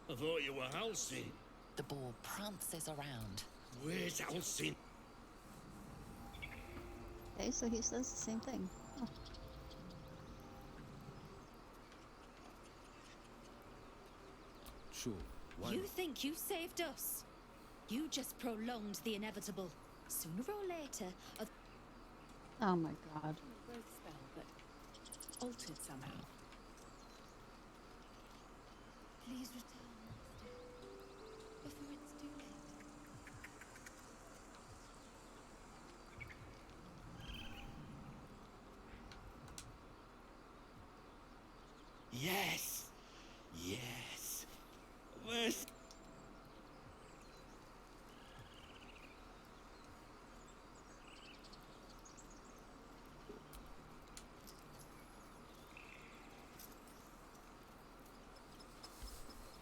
I thought you were Halsin. The ball prances around. Where's Halsin? Okay, so he says the same thing. Oh. Sure. Why You not? think you saved us? You just prolonged the inevitable. Sooner or later, a Oh my god. growth spell, but altered somehow. Please return, Master, before it's too late. Yes. Yes. Where's...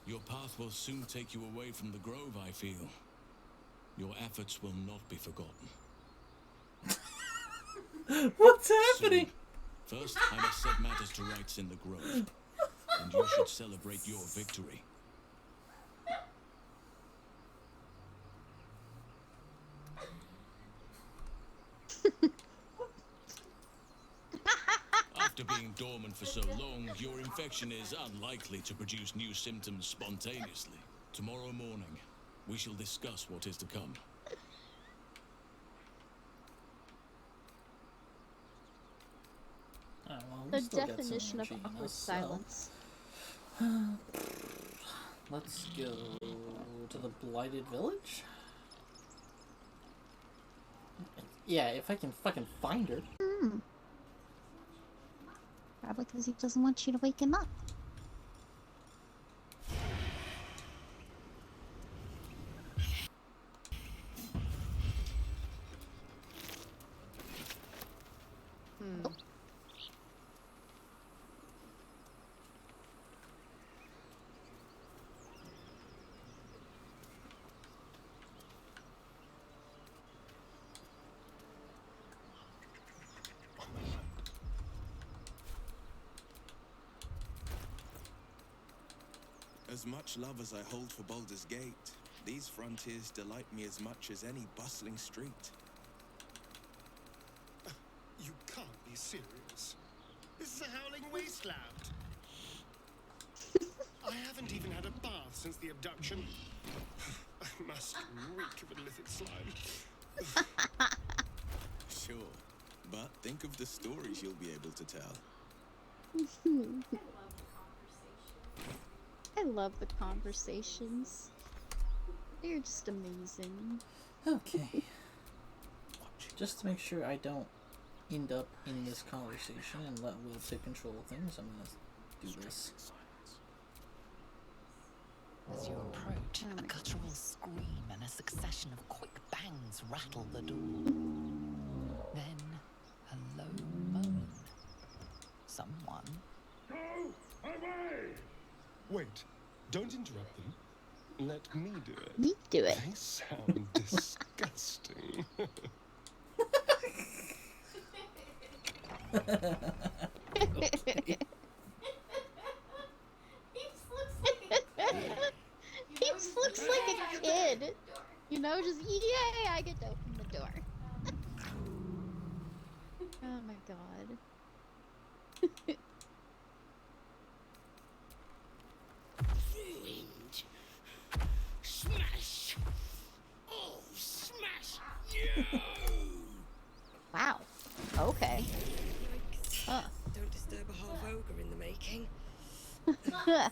Your path will soon take you away from the Grove, I feel. Your efforts will not be forgotten. What's happening? Soon. First, I must set matters to rights in the Grove. And you should celebrate your victory. After being dormant for so long, your infection is unlikely to produce new symptoms spontaneously. Tomorrow morning, we shall discuss what is to come. Oh, well, we The still got some definition of energy in awkward us, so- silence. Let's go to the Blighted Village. Yeah, if I can fucking find her. Probably because he doesn't want you to wake him up. As much love as I hold for Baldur's Gate, these frontiers delight me as much as any bustling street. You can't be serious. This is a howling wasteland. I haven't even had a bath since the abduction. I must reek of illicit slime. Sure, but think of the stories you'll be able to tell. I love the conversations. They're just amazing. Okay. Just to make sure I don't end up in this conversation and let Will take control of things, I'm gonna do this. As you approach, a guttural scream and a succession of quick bangs rattle the door. Then, a low moan. Someone... Go away! Wait, don't interrupt them. Let me do it. Me do it. They sound disgusting. He just looks like a kid. You know, just yay, I get to open the door. Oh my god. Ruined. Smash. Oh, smash you. Wow. Okay. Huh. Don't disturb a half ogre in the making. Time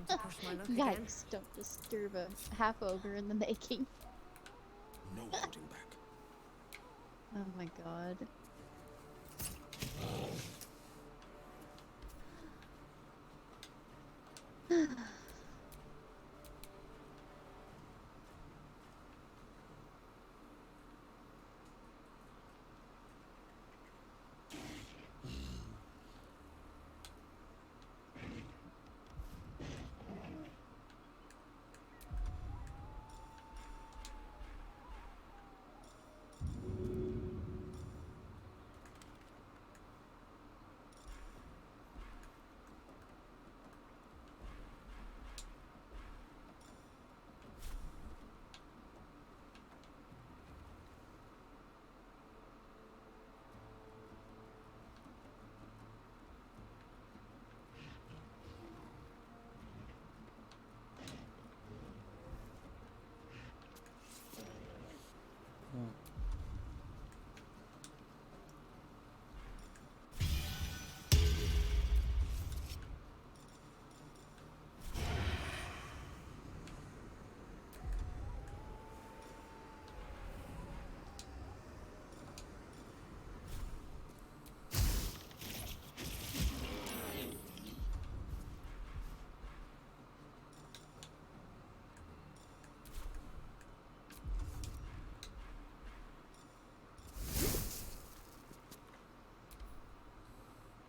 to push my luck again. Yikes, don't disturb a half ogre in the making. No holding back. Oh my god.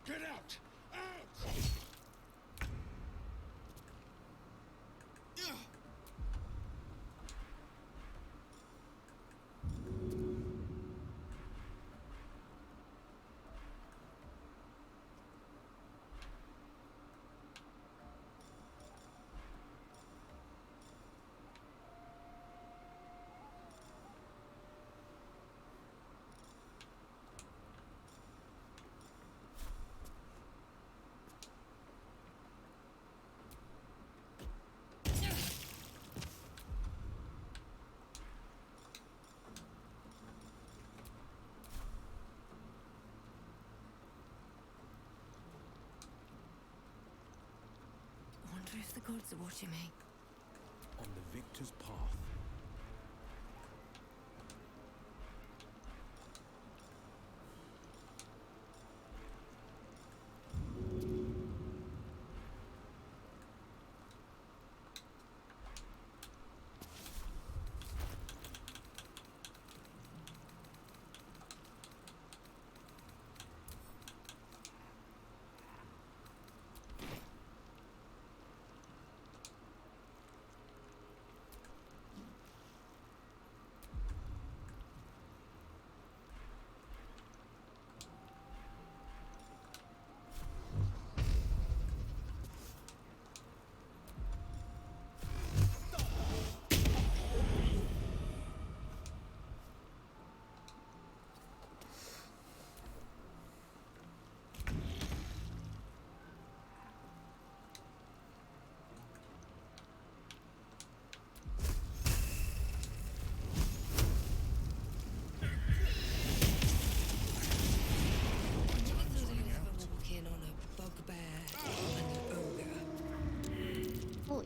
Get out! Out! I wonder if the gods are watching me. On the victor's path.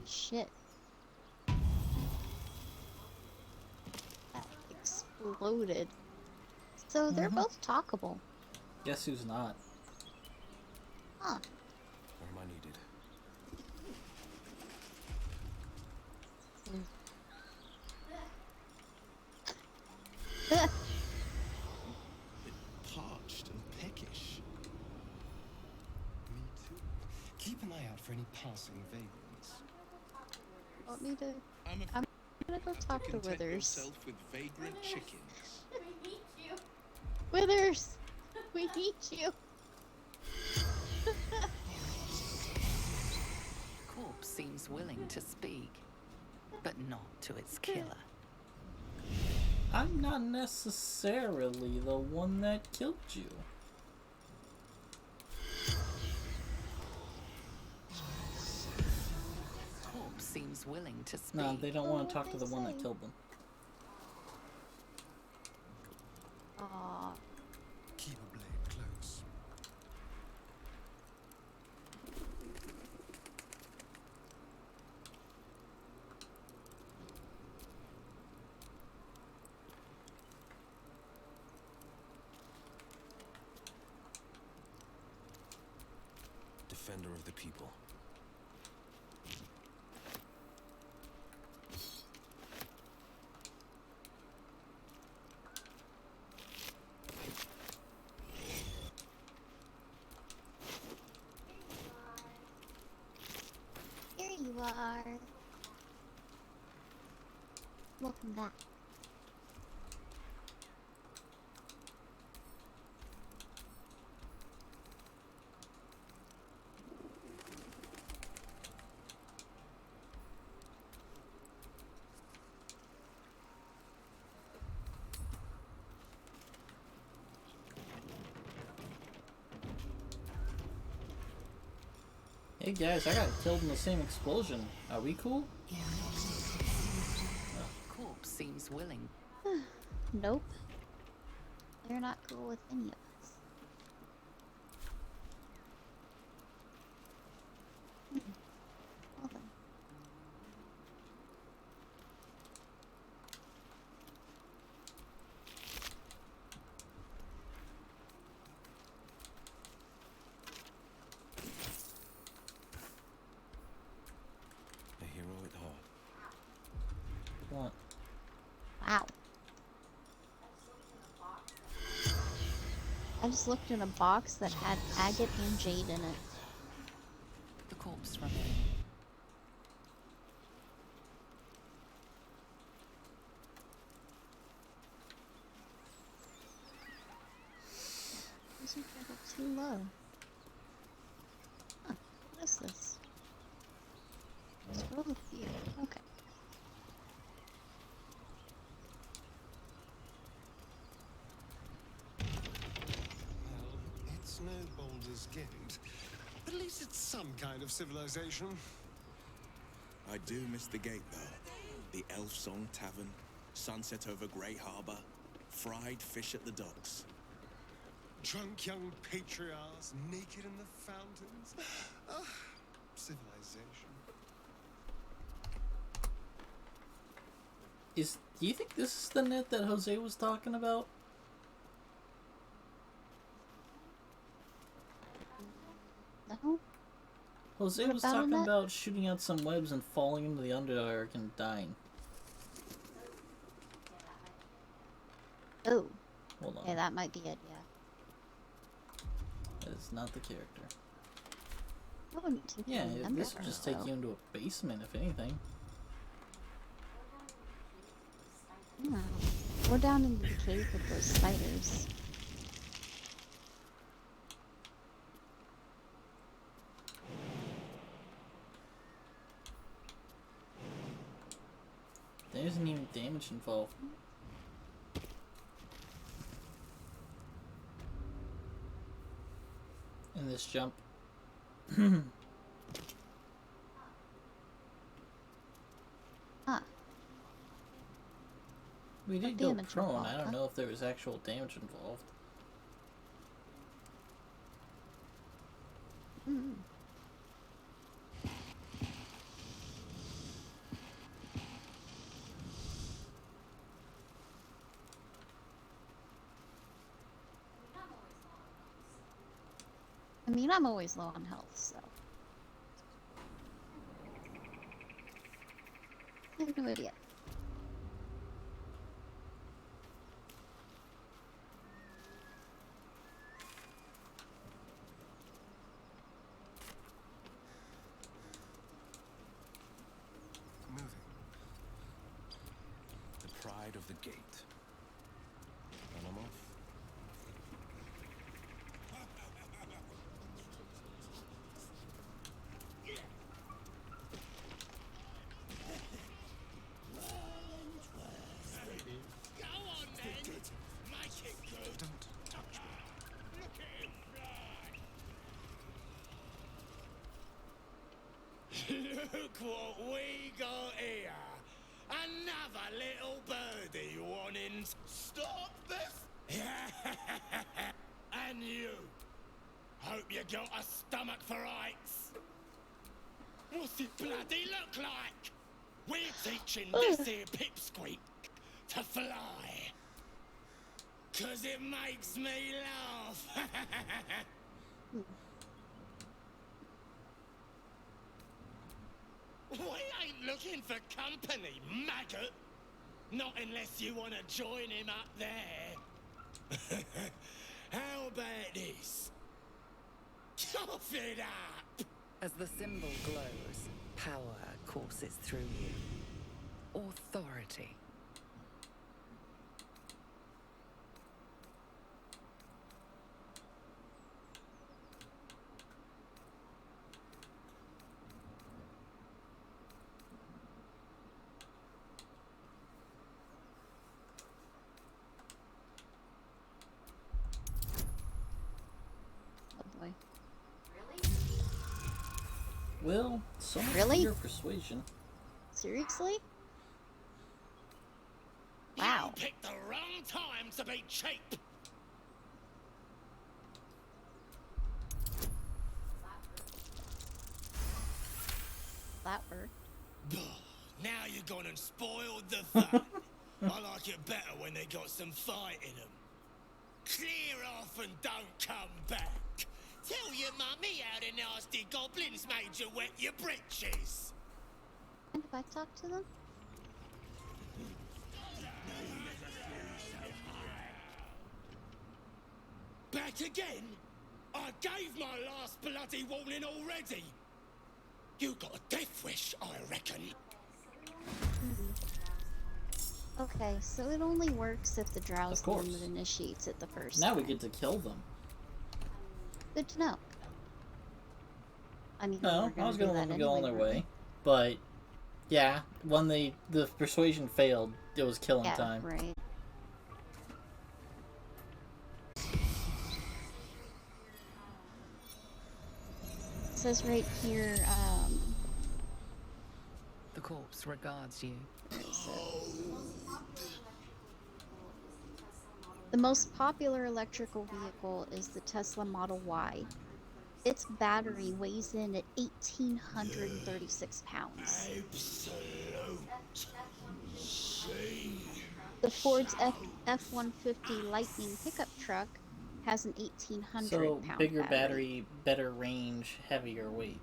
Shit. That exploded. So they're both talkable. Guess who's not? Huh. Where am I needed? Parched and peckish. Me too. Keep an eye out for any passing vagrants. Want me to? I'm gonna go talk to Withers. Yourself with vagrant chickens. We need you. Withers! We need you! Corpse seems willing to speak, but not to its killer. I'm not necessarily the one that killed you. Corpse seems willing to speak. No, they don't want to talk to the one that killed them. Aww. Keep a blade close. Defender of the people. Here you are. Welcome back. Hey guys, I got killed in the same explosion. Are we cool? Corpse seems willing. Nope. They're not cool with any of us. Well then. A hero at heart. What? Wow. I just looked in a box that had agate and jade in it. The corpse remains. Isn't that too low? Huh, what is this? Scroll of fear. Okay. Well, it's no Baldur's Gate. At least it's some kind of civilization. I do miss the gate, though. The Elf Song Tavern, sunset over Grey Harbour, fried fish at the docks. Drunk young patriarchs, naked in the fountains. Ah, civilization. Do you think this is the net that Jose was talking about? No. Jose was talking about shooting out some webs and falling into the Underdark and dying. Oh. Hold on. Yeah, that might be it, yeah. That is not the character. I wouldn't take Yeah, you this would just take you into a basement, if anything. Yeah. Go down into the cave with those spiders. There isn't even damage involved. In this jump. Huh. We did go damage prone. involved, I don't huh? know if there was actual damage involved. mean, I'm always low on health, so. I have no idea. Moving. The pride of the gate. And I'm off. Go on then! Make it good! Don't touch me. Look at him fly! Look what we got here! Another little birdie wanting... Stop this! And you! Hope you got a stomach for heights! What's it bloody look like? We're teaching this here pipsqueak to fly. 'Cause it makes me laugh. We ain't looking for company, maggot. Not unless you want to join him up there. How about this? Cough it up! As the symbol glows, power courses through you. Authority. Oh boy. Well, so much Really? for your persuasion. Seriously? Wow. You picked the wrong time to be cheap. That worked. Now you've gone and spoiled the fun. I like it better when they got some fight in them. Clear off and don't come back. Tell your mummy how the nasty goblins made you wet your britches. And if I talk to them? Back again? I gave my last bloody warning already. You got a death wish, I reckon. Okay, so it only works if the drow's Of course. limit initiates it the first Now we time. get to kill them. Good to know. I mean, No, we're I was do gonna let that them go on anyway, their weren't way. But, yeah, when the persuasion failed, it was we? killing Yeah, time. right. It says right here, The corpse regards you. the most popular electrical vehicle is the Tesla Model Y. Its battery weighs in at 1,836 pounds. The Ford's F-150 Lightning pickup truck has an 1,800 So, pound bigger battery, better range, heavier weight.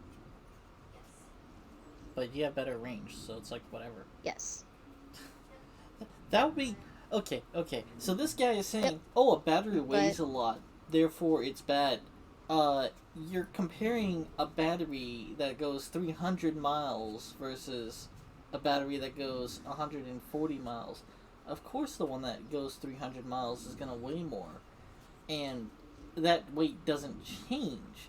But you have better range, so it's like whatever. Yes. That would be... Okay. So this guy is saying, oh, a battery weighs a lot, therefore it's bad. You're comparing a battery that goes 300 miles versus a battery that goes 140 miles. Of course the one that goes 300 miles is going to weigh more. And that weight doesn't change.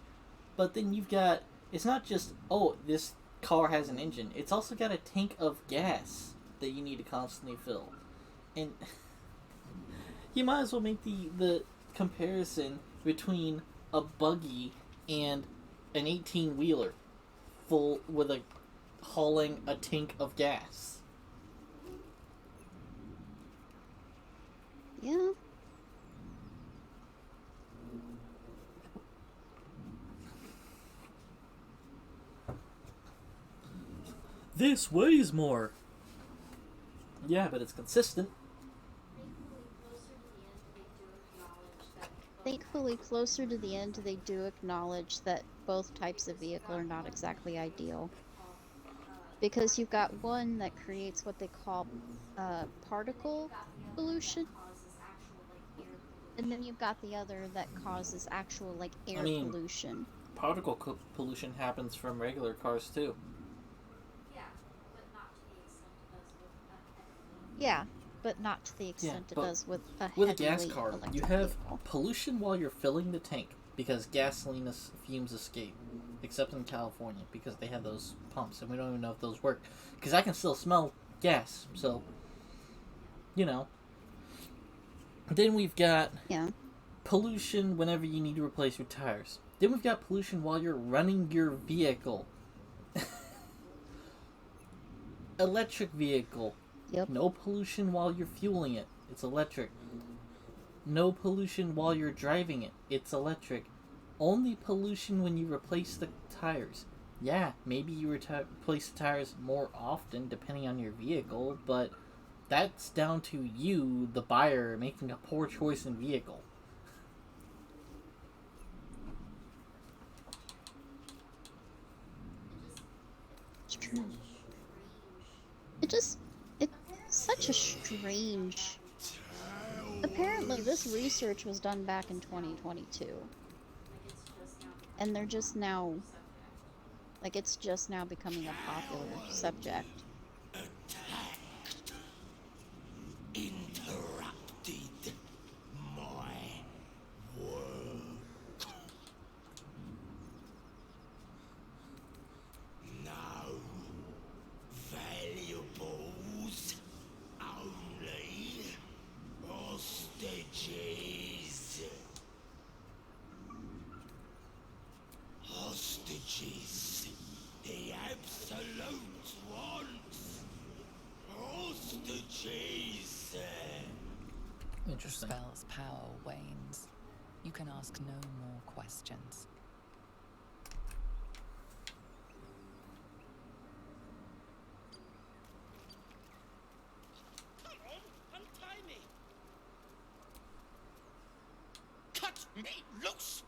But then you've got... It's not just, oh, this car has an engine. It's also got a tank of gas that you need to constantly fill. And you might as well make the comparison between a buggy and an 18-wheeler full with hauling a tank of gas. Yeah. This weighs more. Yeah, but it's consistent. Thankfully, Thankfully, closer to the end, they do acknowledge that both types of vehicle are not exactly ideal. Because you've got one that creates what they call particle pollution, and then you've got the other that causes actual, like, air pollution. Particle pollution happens from regular cars, too. Yeah, but not to the extent it does with a with a gas car. electric You have vehicle. pollution while you're filling the tank because gasoline fumes escape, except in California because they have those pumps, and we don't even know if those work because I can still smell gas. So, you know. Then we've got pollution whenever you need to replace your tires. Then we've got pollution while you're running your vehicle. Electric vehicle. Yep. No pollution while you're fueling it. It's electric. No pollution while you're driving it. It's electric. Only pollution when you replace the tires. Yeah, maybe you replace the tires more often depending on your vehicle, but that's down to you, the buyer, making a poor choice in vehicle. It's true. It's such a strange... Apparently this research was done back in 2022. And they're just now... Like, it's just now becoming a popular subject. Interrupted my work. No valuables, only hostages. Hostages. The absolute wants. Hostages. Interesting. The spell's power wanes. You can ask no more questions. Come on, untie me! Cut me loose!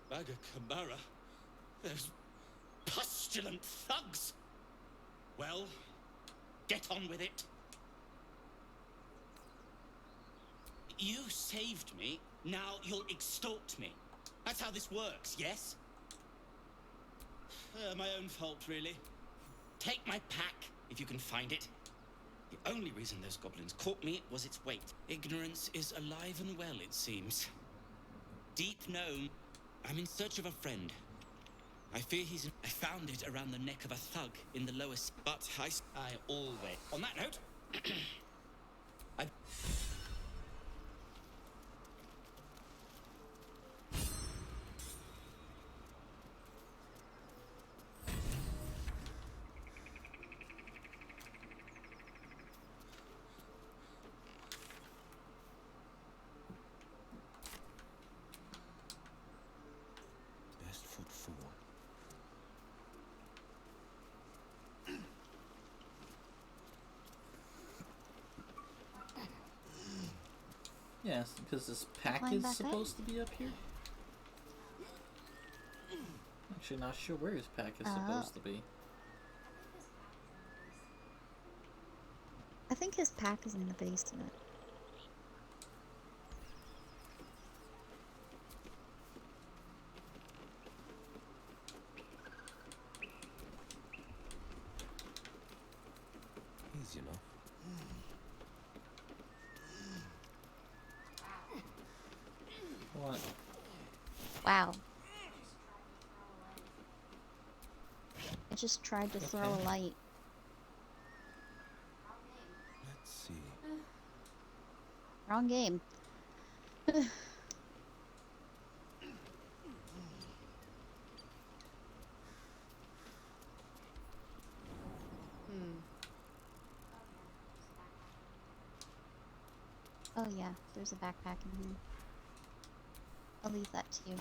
Baga Kamara. Those pustulant thugs. Well, get on with it. You saved me, now you'll extort me. That's how this works, yes? My own fault, really. Take my pack, if you can find it. The only reason those goblins caught me was its weight. Ignorance is alive and well, it seems. Deep gnome. I'm in search of a friend. I fear I found it around the neck of a thug in the lowest... But I always... On that note... Best foot forward. Yes, because this pack Climb is back supposed to be up here. Actually, not sure where his pack is supposed to be. I think his pack is in the basement. Easy enough. What? Wow. I just tried to throw a light. Let's see. Wrong game. Oh yeah, there's a backpack in here. I'll leave that to you.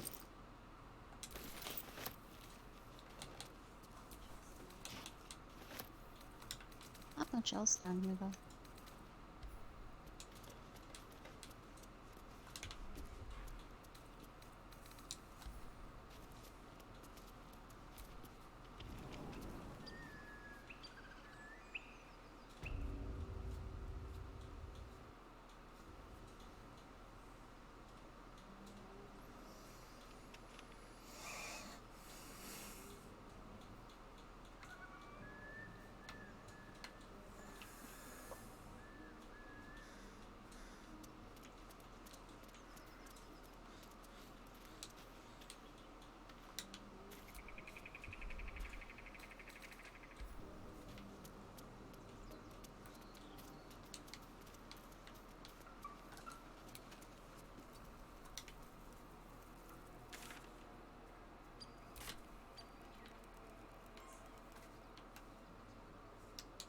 much else down here, though.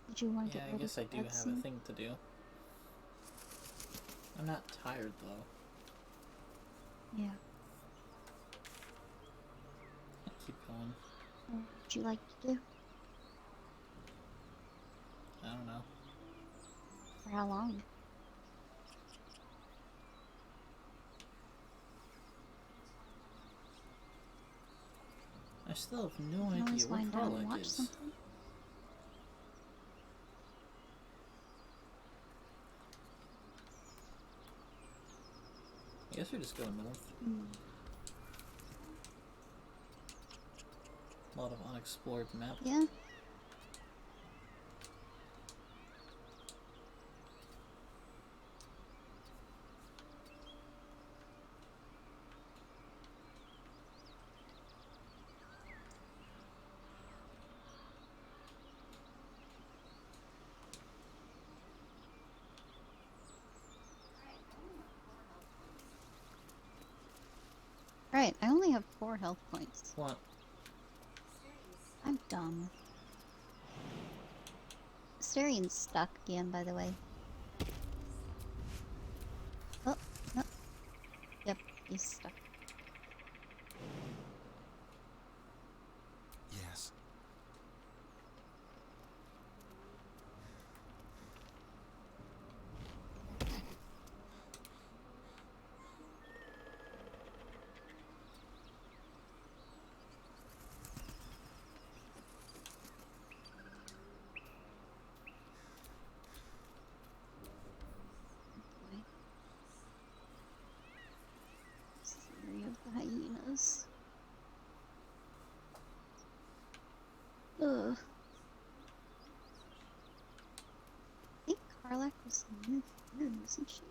Did you want to Yeah, get I rid guess of I do that have a scene? thing to do. I'm not tired, though. Yeah. Keep going. What would you like to do? I don't know. For how long? I still have no You can idea always where wind down and Karlach watch is. something. I guess we're just going north. A lot of unexplored map. Yeah. Right, I only have 4 health points. What? I'm dumb. Asterian's stuck again, by the way. Oh, no. Yep, he's stuck. Yes. Theory of the hyenas. Ugh. I think Karlach was near here, wasn't she?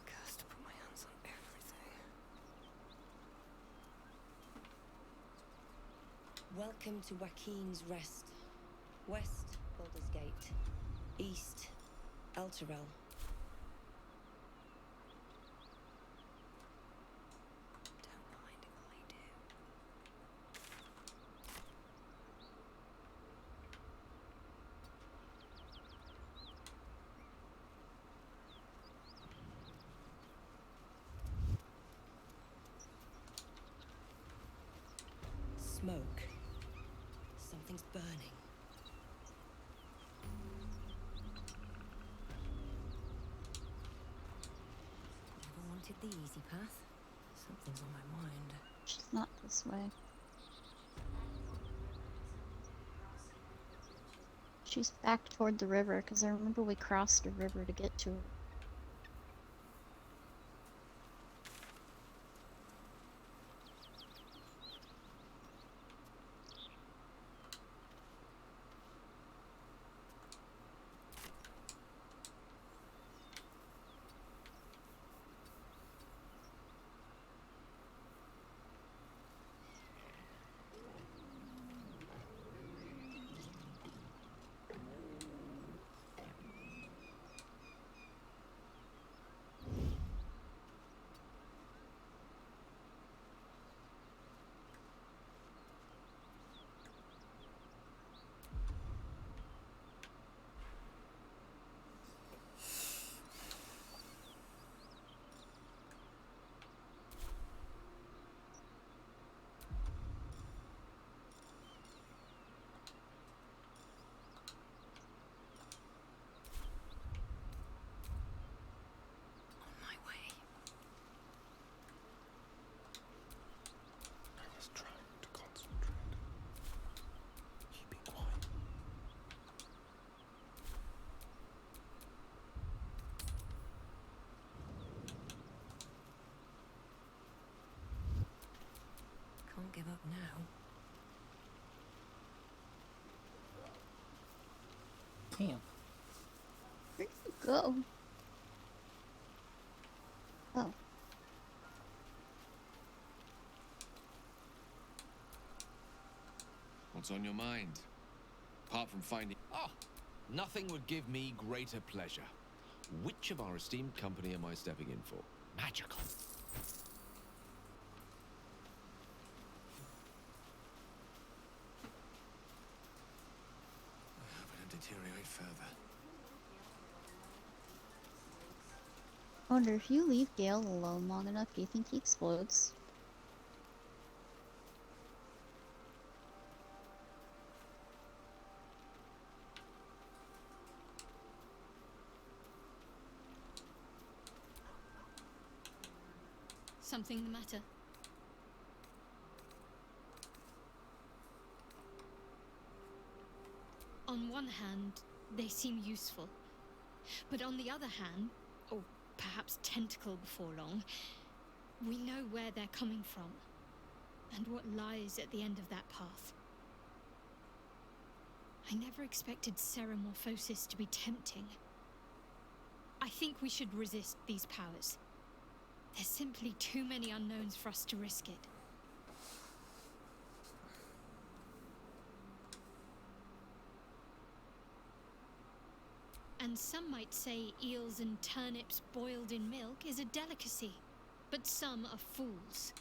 Cursed to put my hands on everything. Welcome to Joaquin's Rest. West, Baldur's Gate. East, Elturel. Don't mind if I do. Smoke. Something's burning. Never wanted the easy path. Something's on my mind. She's not this way. She's back toward the river, because I remember we crossed a river to get to her. give up now. Damn. Where'd you go? Oh. What's on your mind? Apart from finding... Oh! Nothing would give me greater pleasure. Which of our esteemed company am I stepping in for? Magical. I hope I don't deteriorate further. I wonder if you leave Gale alone long enough, do you think he explodes? Something the matter? On one hand, they seem useful. But on the other hand, or perhaps tentacle before long, we know where they're coming from, and what lies at the end of that path. I never expected Ceramorphosis to be tempting. I think we should resist these powers. There's simply too many unknowns for us to risk it. And some might say eels and turnips boiled in milk is a delicacy, but some are fools.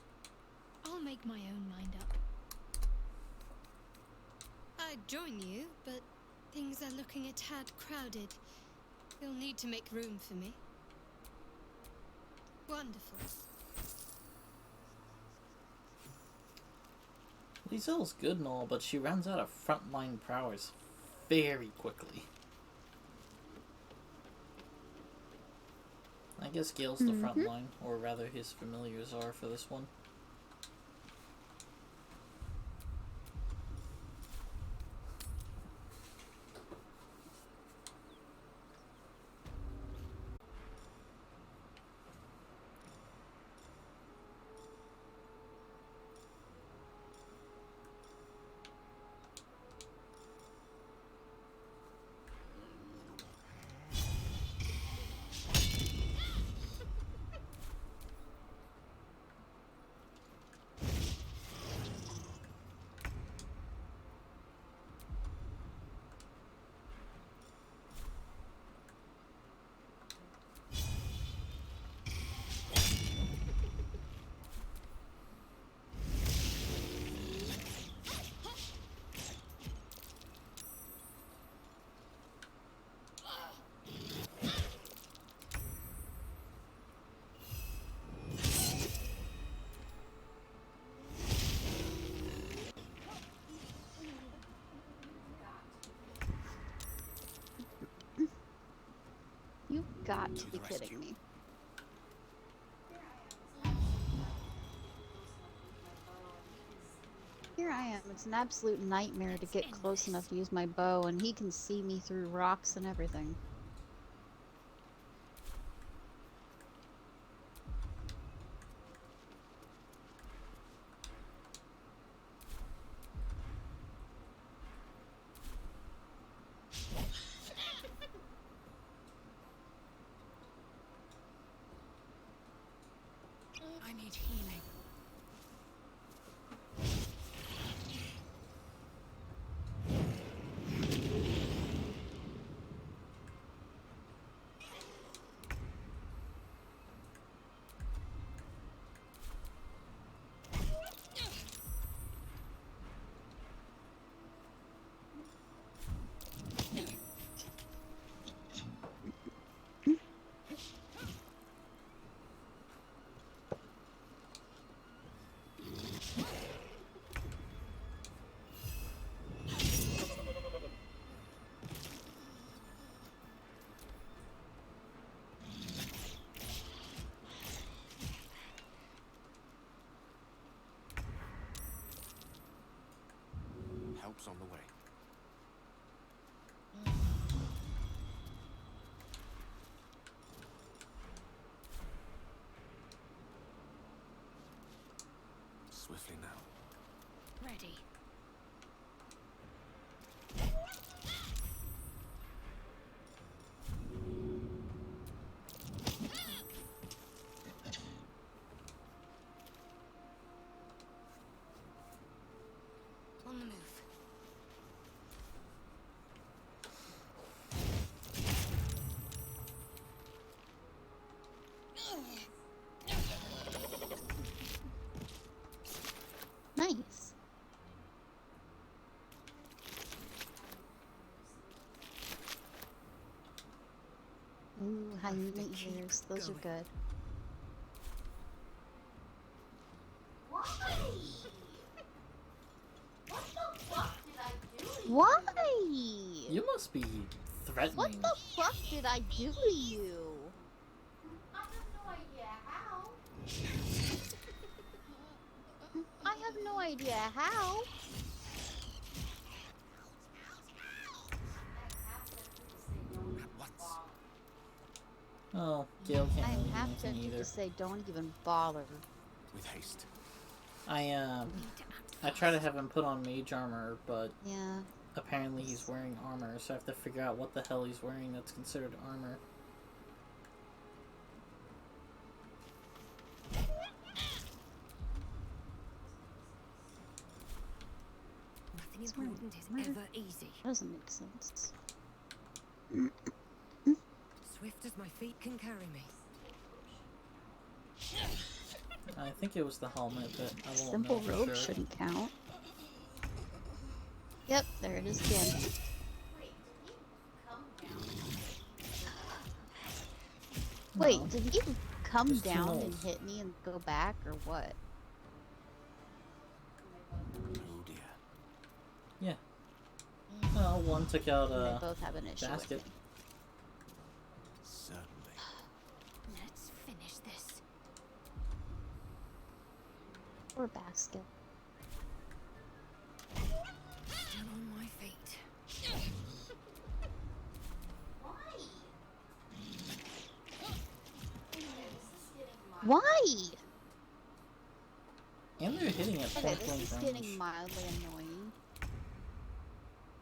I'll make my own mind up. I'd join you, but things are looking a tad crowded. You'll need to make room for me. Wonderful. Lizelle's good and all, but she runs out of frontline prowess very quickly. I guess Gale's the front line, or rather his familiars are for this one. You've got to be kidding me. Here I am. It's an absolute nightmare to get close enough to use my bow, and he can see me through rocks and everything. I need healing. Help's on the way. Swiftly now. ready. On the move. Nice. Ooh, hyena ears. Those are good. Why? What the fuck did I do to you? Why? You must be threatening. What the fuck did I do to you? I have no idea how. I have no idea how. Oh, Gale can't I'm really do half anything tempted either. to say don't even bother. With haste. I try to have him put on mage armor, but yeah, apparently he's wearing armor, so I have to figure out what the hell he's wearing that's considered armor. Nothing important is ever easy. Doesn't make sense. Swift as my feet can carry me. I think it was the helmet, but I won't Simple know for robe sure. shouldn't count. Yep, there it is again. Wait, No. did he come Just two down and moles. hit me and go back, or what? Oh dear. Yeah. Well, one took out They a both have an issue with basket. me. Certainly. Let's finish this. Or basket. Still on my feet. Why? And they're hitting at Okay, point this blank is range. getting mildly annoying.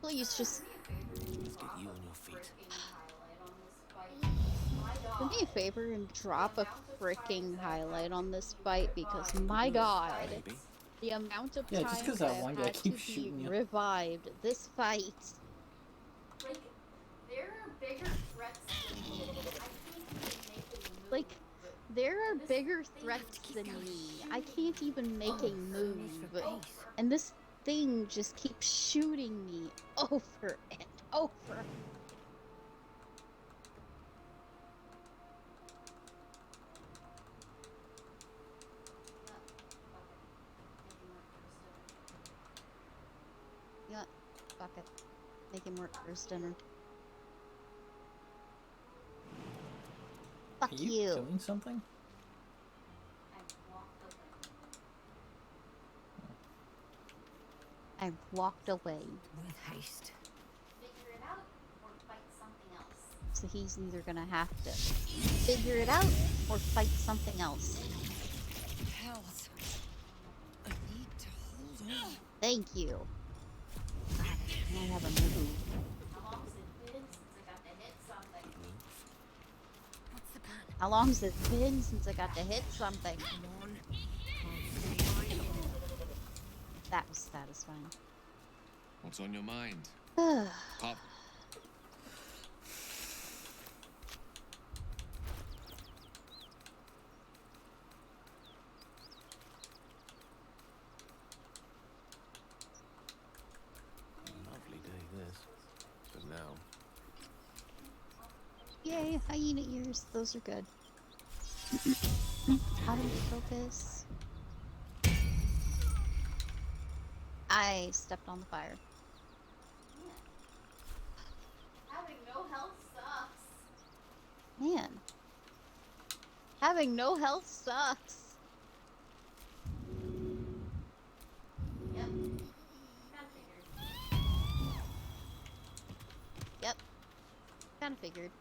Please just Let's get you on your feet. do me a favor and drop a freaking highlight on this fight, because my god, Maybe. the amount of Yeah, just times 'cause that I've one guy had to keeps be shooting you. revived this fight. Like, there are bigger threats than me. I can't even make a move. Like, there are bigger threats than me. I can't even make a move. And this thing just keeps shooting me over and over. Yeah, fuck it. Make him work for his dinner. Fuck Are you you. doing something? I walked away. With haste. Figure it out or fight something else. So he's either gonna have to figure it out or fight something else. Hells. I need to hold on. Thank you. I have a move. How long has it been since I got to hit something? What's the plan? How long's it been since I got to hit something? Come on. Can't stay idle. That was satisfying. What's on your mind? Ugh. Pop. Lovely day this. For now. Yay, hyena ears. Those are good. How do we focus? I stepped on the fire. Having no health sucks. Man. Having no health sucks. Yep. Kinda figured. Yep. Kinda figured.